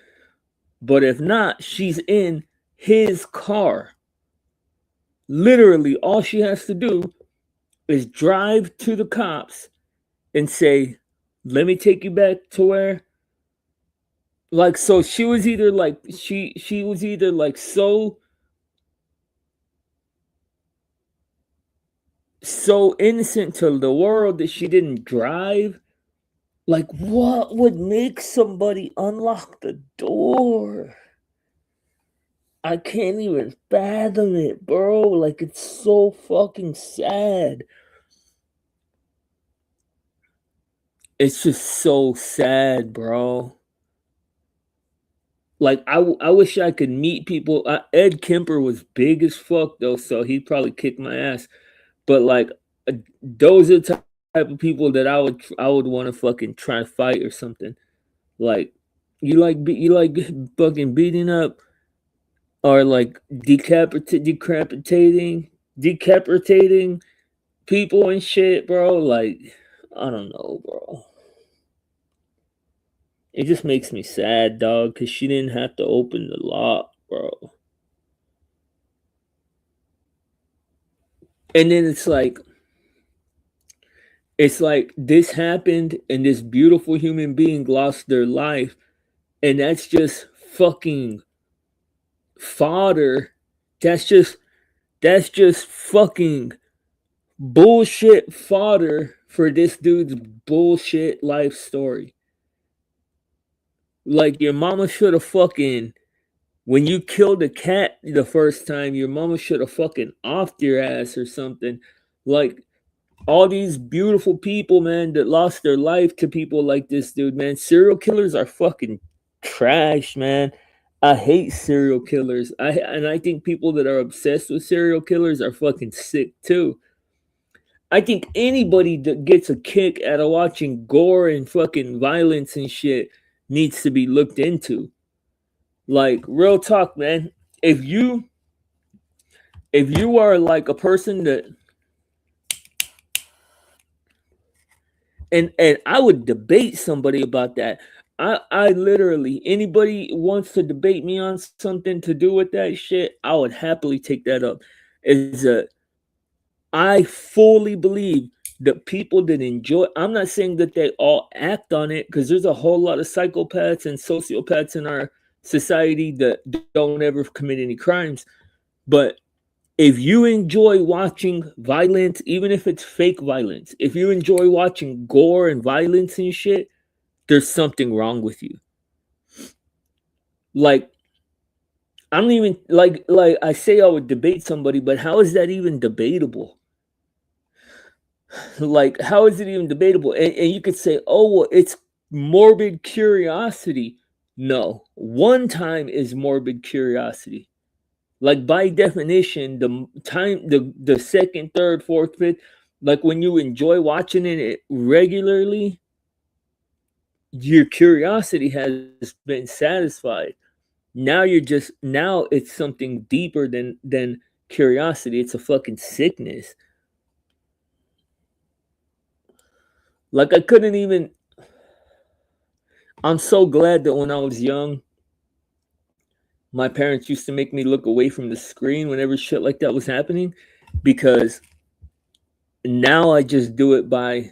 But if not, she's in his car. Literally, all she has to do is drive to the cops and say, let me take you back to where, like, so she was either like she was either like so innocent to the world that she didn't drive. Like, what would make somebody unlock the door? I can't even fathom it, bro. Like, it's so fucking sad. It's just so sad, bro. Like, I wish I could meet people. Ed Kemper was big as fuck, though, so he'd probably kick my ass. But, like, those are the type of people that I would want to fucking try to fight or something. Like, you like fucking beating up or like decapitating people and shit, bro. Like, I don't know, bro. It just makes me sad, dog, because she didn't have to open the lock, bro. And then it's like this happened and this beautiful human being lost their life, and that's just fucking fodder. That's just fucking bullshit fodder for this dude's bullshit life story. Like, your mama should have fucking, when you killed a cat the first time, your mama should have fucking offed your ass or something. Like, all these beautiful people, man, that lost their life to people like this dude, man. Serial killers are fucking trash, man. I hate serial killers. I think people that are obsessed with serial killers are fucking sick too. I think anybody that gets a kick out of watching gore and fucking violence and shit needs to be looked into. Like, real talk, man. If you are like a person that, and I would debate somebody about that. I literally, anybody wants to debate me on something to do with that shit, I would happily take that up. I fully believe that people that enjoy, I'm not saying that they all act on it, because there's a whole lot of psychopaths and sociopaths in our society that don't ever commit any crimes. But if you enjoy watching violence, even if it's fake violence, if you enjoy watching gore and violence and shit, there's something wrong with you. Like, I don't even like I say I would debate somebody, but how is that even debatable? Like, how is it even debatable? And you could say, oh, well, it's morbid curiosity. No, one time is morbid curiosity. Like, by definition, the second, third, fourth, fifth, like when you enjoy watching it regularly, your curiosity has been satisfied. Now it's something deeper than curiosity. It's a fucking sickness. Like, I couldn't even. I'm so glad that when I was young, my parents used to make me look away from the screen whenever shit like that was happening, because now I just do it by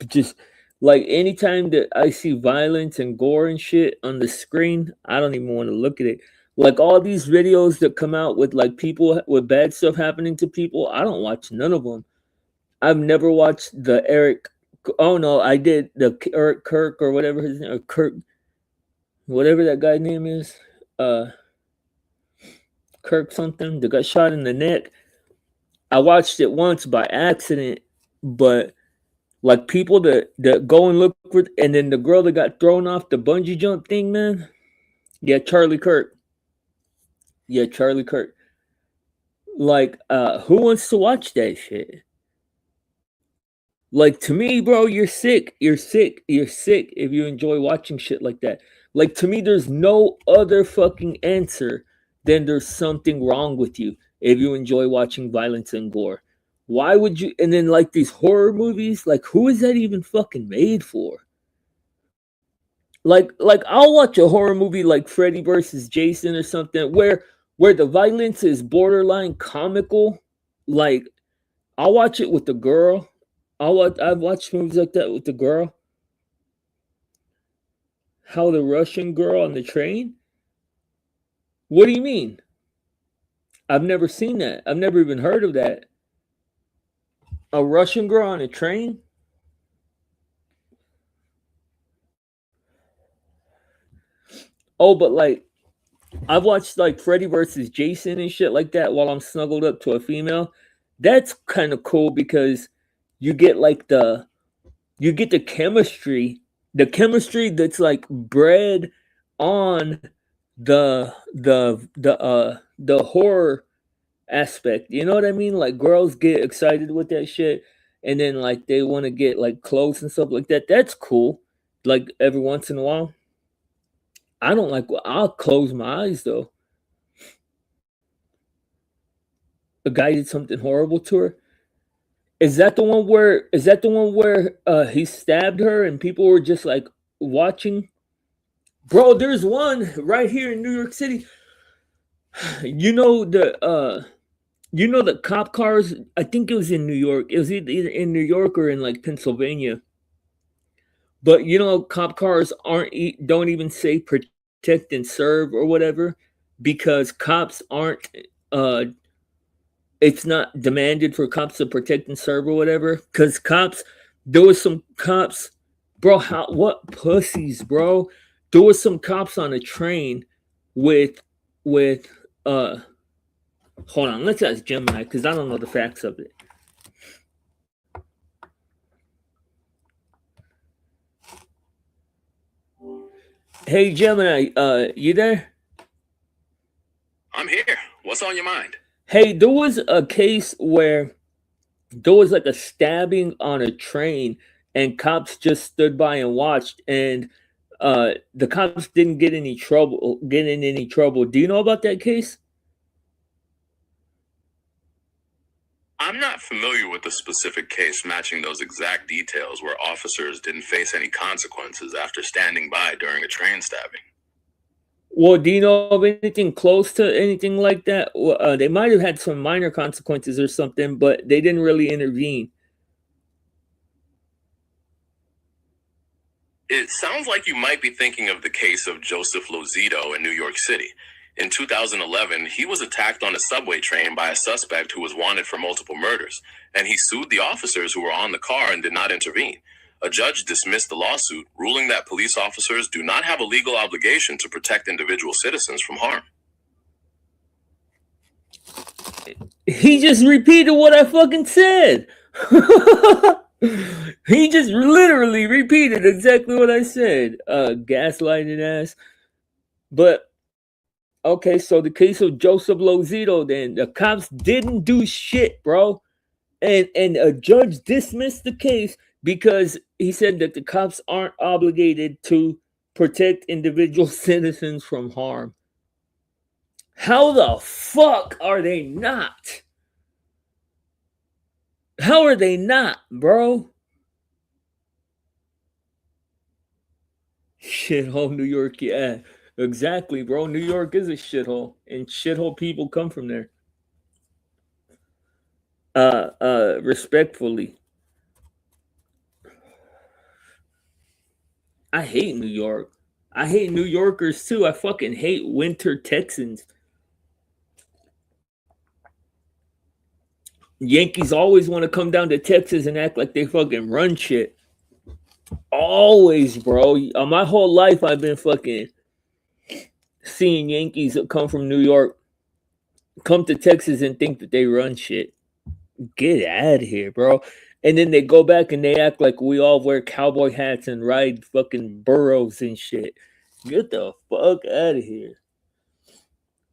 just Like anytime that I see violence and gore and shit on the screen, I don't even want to look at it. Like all these videos that come out with like people with bad stuff happening to people, I don't watch none of them. I've never watched the Eric. Oh no, I did the Eric Kirk or whatever his name, or Kirk, whatever that guy's name is. Uh, Kirk something that got shot in the neck. I watched it once by accident, but like people that go and look for, and then the girl that got thrown off the bungee jump thing, man. Yeah, Charlie Kirk. Yeah, Charlie Kirk. Like, who wants to watch that shit? Like to me, bro, you're sick. You're sick. You're sick if you enjoy watching shit like that. Like to me, there's no other fucking answer than there's something wrong with you if you enjoy watching violence and gore. Why would you? And then like these horror movies, like who is that even fucking made for? Like I'll watch a horror movie like Freddy versus Jason or something where the violence is borderline comical. Like I'll watch it with the girl. I've watched movies like that with the girl. How the Russian girl on the train? What do you mean? I've never seen that. I've never even heard of that. A Russian girl on a train? Oh, but like I've watched like Freddy versus Jason and shit like that while I'm snuggled up to a female. That's kind of cool because you get like the chemistry that's like bred on the horror aspect. You know what I mean? Like girls get excited with that shit and then like they want to get like clothes and stuff like that. That's cool. Like every once in a while. I don't like I'll close my eyes though. A guy did something horrible to her. Is that the one where he stabbed her and people were just like watching? Bro, there's one right here in New York City. You know the cop cars, I think it was in New York. It was either in New York or in like Pennsylvania. But cop cars don't even say protect and serve or whatever because cops aren't it's not demanded for cops to protect and serve or whatever. Because there was some cops, bro. What pussies, bro? There was some cops on a train with with. Hold on, let's ask Gemini because I don't know the facts of it. Hey Gemini, you there? I'm here. What's on your mind? Hey, there was a case where there was like a stabbing on a train and cops just stood by and watched and the cops didn't get in any trouble. Do you know about that case? I'm not familiar with the specific case matching those exact details where officers didn't face any consequences after standing by during a train stabbing. Well, do you know of anything close to anything like that? They might have had some minor consequences or something, but they didn't really intervene. It sounds like you might be thinking of the case of Joseph Lozito in New York City. In 2011, he was attacked on a subway train by a suspect who was wanted for multiple murders, and he sued the officers who were on the car and did not intervene. A judge dismissed the lawsuit, ruling that police officers do not have a legal obligation to protect individual citizens from harm. He just repeated what I fucking said. He just literally repeated exactly what I said. Gaslighting ass. But okay, so the case of Joseph Lozito, then the cops didn't do shit, bro. And a judge dismissed the case because he said that the cops aren't obligated to protect individual citizens from harm. How the fuck are they not? How are they not, bro? Shithole New York, yeah. Exactly, bro. New York is a shithole, and shithole people come from there. Respectfully. I hate New York. I hate New Yorkers too. I fucking hate winter Texans. Yankees always want to come down to Texas and act like they fucking run shit. Always, bro. My whole life I've been fucking seeing Yankees come from New York, come to Texas and think that they run shit. Get out of here, bro. And then they go back and they act like we all wear cowboy hats and ride fucking burros and shit. Get the fuck out of here.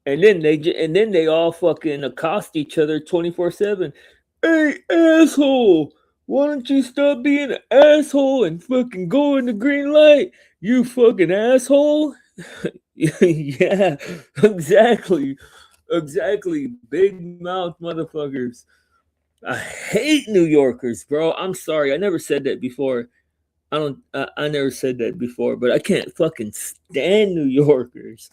And then they all fucking accost each other 24/7. Hey, asshole! Why don't you stop being an asshole and fucking go in the green light? You fucking asshole! Yeah, exactly. Exactly. Big mouth motherfuckers. I hate New Yorkers, bro. I'm sorry. I never said that before. I never said that before, but I can't fucking stand New Yorkers.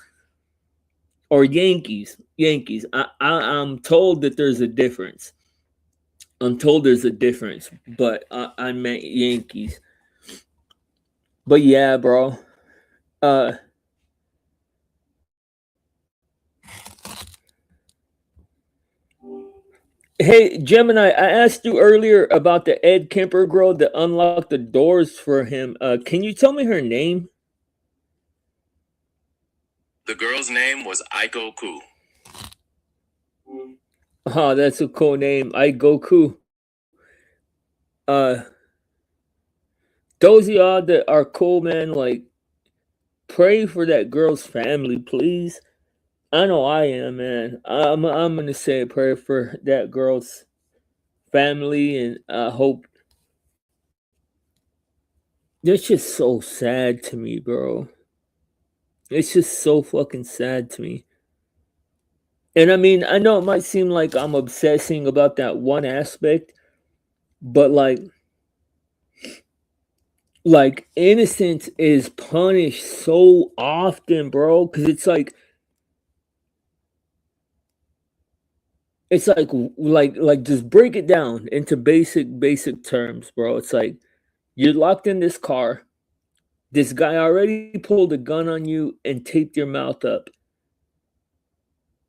Or Yankees. Yankees. I'm told that there's a difference. I'm told there's a difference, but I meant Yankees. But yeah, bro. Uh, hey, Gemini, I asked you earlier about the Ed Kemper girl that unlocked the doors for him. Can you tell me her name? The girl's name was Aiko Ku. Oh, that's a cool name. I Goku. Uh, those of y'all that are cool, man, like, pray for that girl's family, please. I know I am, man. I'm gonna say a prayer for that girl's family, and I hope. That's just so sad to me, bro. It's just so fucking sad to me. And I mean, I know it might seem like I'm obsessing about that one aspect, but like innocence is punished so often, bro, because it's like just break it down into basic terms, bro. It's like you're locked in this car. This guy already pulled a gun on you and taped your mouth up.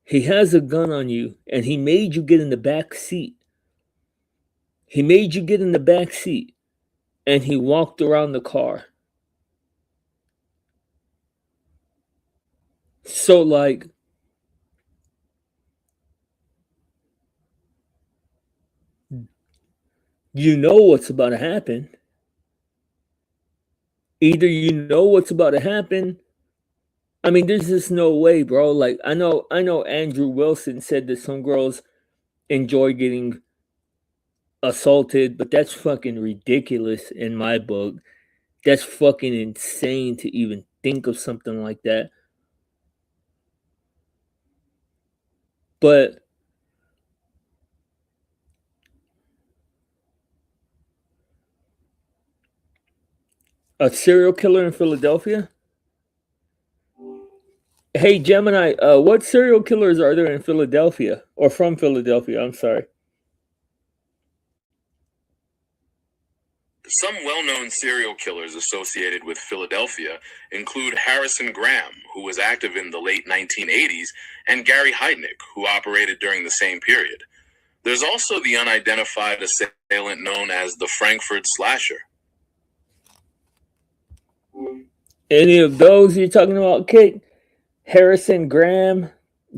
He has a gun on you and he made you get in the back seat. He made you get in the back seat and he walked around the car. So like you know what's about to happen. Either you know what's about to happen. I mean, there's just no way, bro. Like I know Andrew Wilson said that some girls enjoy getting assaulted, but that's fucking ridiculous in my book. That's fucking insane to even think of something like that. But a serial killer in Philadelphia? Hey Gemini, what serial killers are there in Philadelphia or from Philadelphia? I'm sorry. Some well-known serial killers associated with Philadelphia include Harrison Graham, who was active in the late 1980s, and Gary Heidnik, who operated during the same period. There's also the unidentified assailant known as the Frankfurt Slasher. Any of those you're talking about, Kate? Harrison Graham,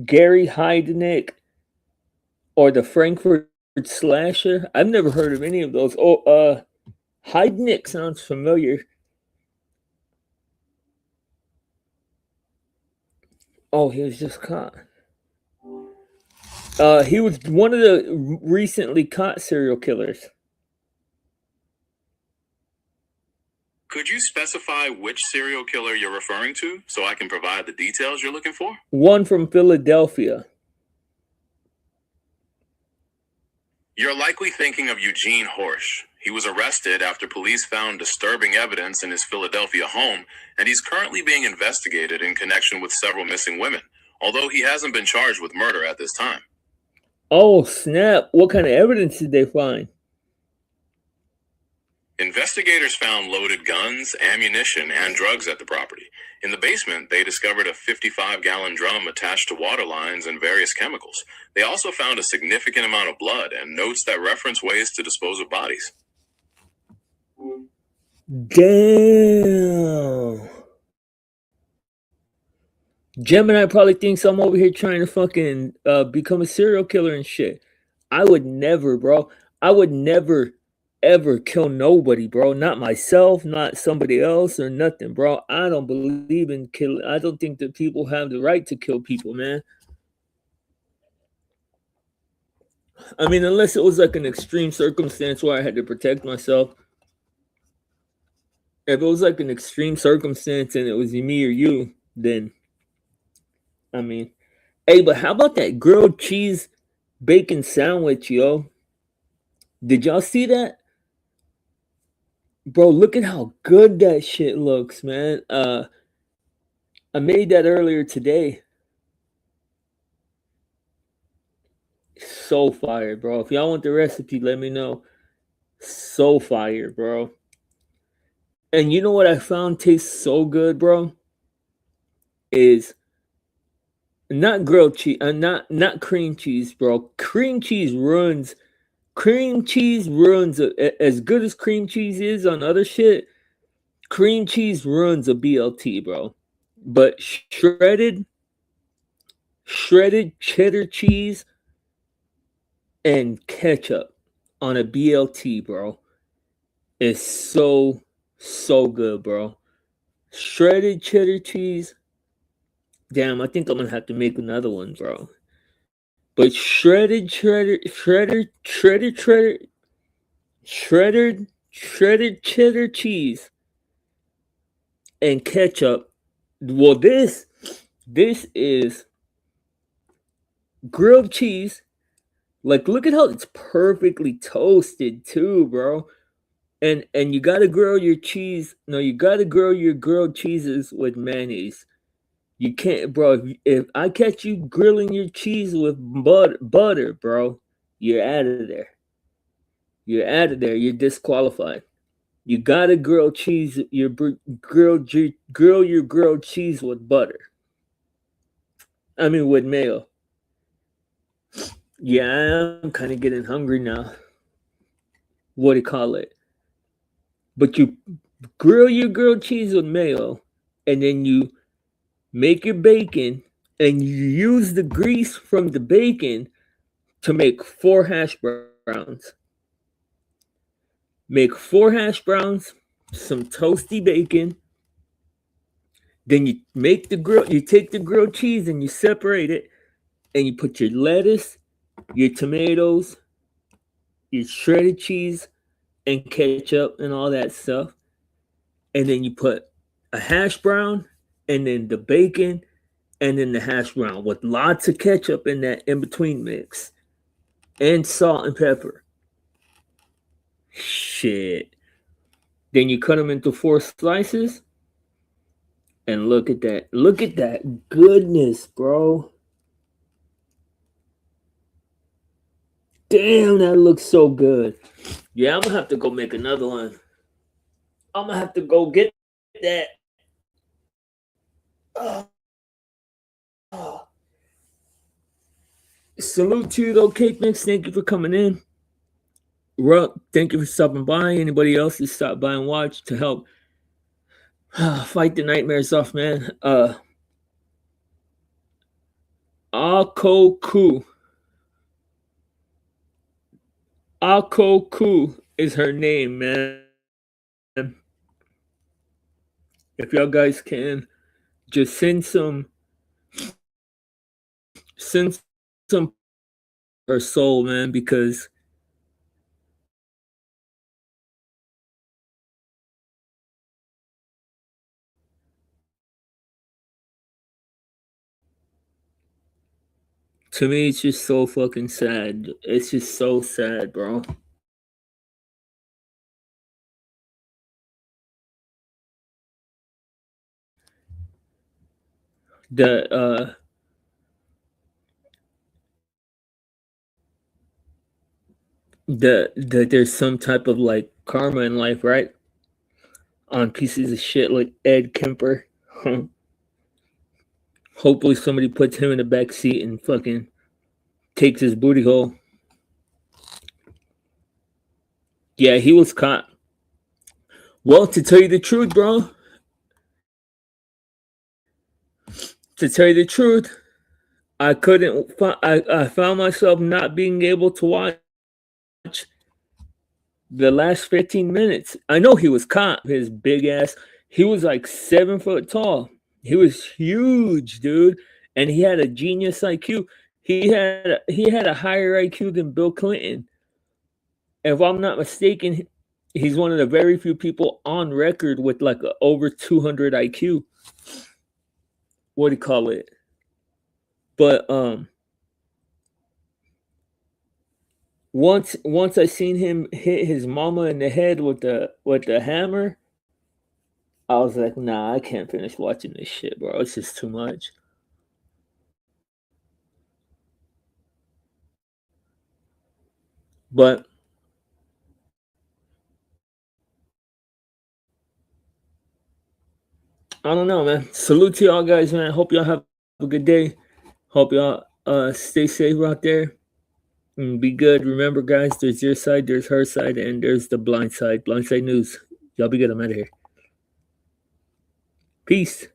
Gary Heidnik, or the Frankfurt Slasher? I've never heard of any of those. Oh, Heidnik sounds familiar. Oh, he was just caught. He was one of the recently caught serial killers. Could you specify which serial killer you're referring to so I can provide the details you're looking for? One from Philadelphia. You're likely thinking of Eugene Horsch. He was arrested after police found disturbing evidence in his Philadelphia home, and he's currently being investigated in connection with several missing women, although he hasn't been charged with murder at this time. Oh, snap. What kind of evidence did they find? Investigators found loaded guns, ammunition, and drugs at the property. In the basement, they discovered a 55-gallon drum attached to water lines and various chemicals. They also found a significant amount of blood and notes that reference ways to dispose of bodies. Damn. Gemini probably thinks I'm over here trying to fucking become a serial killer and shit. I would never, bro. I would never, ever kill nobody, bro. Not myself, not somebody else, or nothing, bro. I don't believe in killing. I don't think that people have the right to kill people, man. I mean, unless it was like an extreme circumstance where I had to protect myself. If it was like an extreme circumstance and it was me or you, then, I mean, hey, but how about that grilled cheese bacon sandwich, yo? Did y'all see that? Bro, look at how good that shit looks, man. I made that earlier today. So fire, bro. If y'all want the recipe, let me know. So fire, bro. And you know what I found tastes so good, bro? Is not grilled cheese, not cream cheese, bro. Cream cheese ruins as good as cream cheese is on other shit. Cream cheese ruins a BLT, bro. But shredded cheddar cheese and ketchup on a BLT, bro, is so good, bro. Shredded cheddar cheese. Damn, I think I'm gonna have to make another one, bro. But shredded cheddar cheese and ketchup. Well, this is grilled cheese. Like, look at how it's perfectly toasted too, bro. And you gotta grill your cheese. No, you gotta grill your grilled cheeses with mayonnaise. You can't, bro. If I catch you grilling your cheese with butter, bro, you're out of there. You're out of there. You're disqualified. You gotta grill cheese. Grill your grilled cheese with butter. I mean, with mayo. Yeah, I'm kind of getting hungry now. What do you call it? But you grill your grilled cheese with mayo, and then you make your bacon, and you use the grease from the bacon to make 4 hash browns. Make 4 hash browns, some toasty bacon. Then you take the grilled cheese and you separate it, and you put your lettuce, your tomatoes, your shredded cheese, and ketchup and all that stuff. And then you put a hash brown, and then the bacon, and then the hash brown with lots of ketchup in that in between mix, and salt and pepper. Shit. Then you cut them into 4 slices, and look at that. Look at that goodness, bro. Damn, that looks so good. Yeah, I'm gonna have to go make another one. I'm gonna have to go get that. Oh. Salute to you though, Cake Mix. Thank you for coming in. Ruck, thank you for stopping by. Anybody else that stopped by and watched to help fight the nightmares off, man. Akoku. Akoku is her name, man. If y'all guys can, just send some her soul, man, because to me it's just so fucking sad. It's just so sad, bro. The that there's some type of like karma in life, right? On pieces of shit like Ed Kemper. Hopefully somebody puts him in the back seat and fucking takes his booty hole. Yeah, he was caught. Well, to tell you the truth, bro. To tell you the truth, I couldn't. I found myself not being able to watch the last 15 minutes. I know he was caught. His big ass. He was like 7 foot tall. He was huge, dude, and he had a genius IQ. He had a higher IQ than Bill Clinton. If I'm not mistaken, he's one of the very few people on record with like a over 200 IQ. What do you call it? But once I seen him hit his mama in the head with the hammer, I was like, nah, I can't finish watching this shit, bro. It's just too much. But I don't know, man. Salute to y'all guys, man. Hope y'all have a good day. Hope y'all stay safe out there and be good. Remember, guys, there's your side, there's her side, and there's the blind side. Blindside news. Y'all be good. I'm out of here. Peace.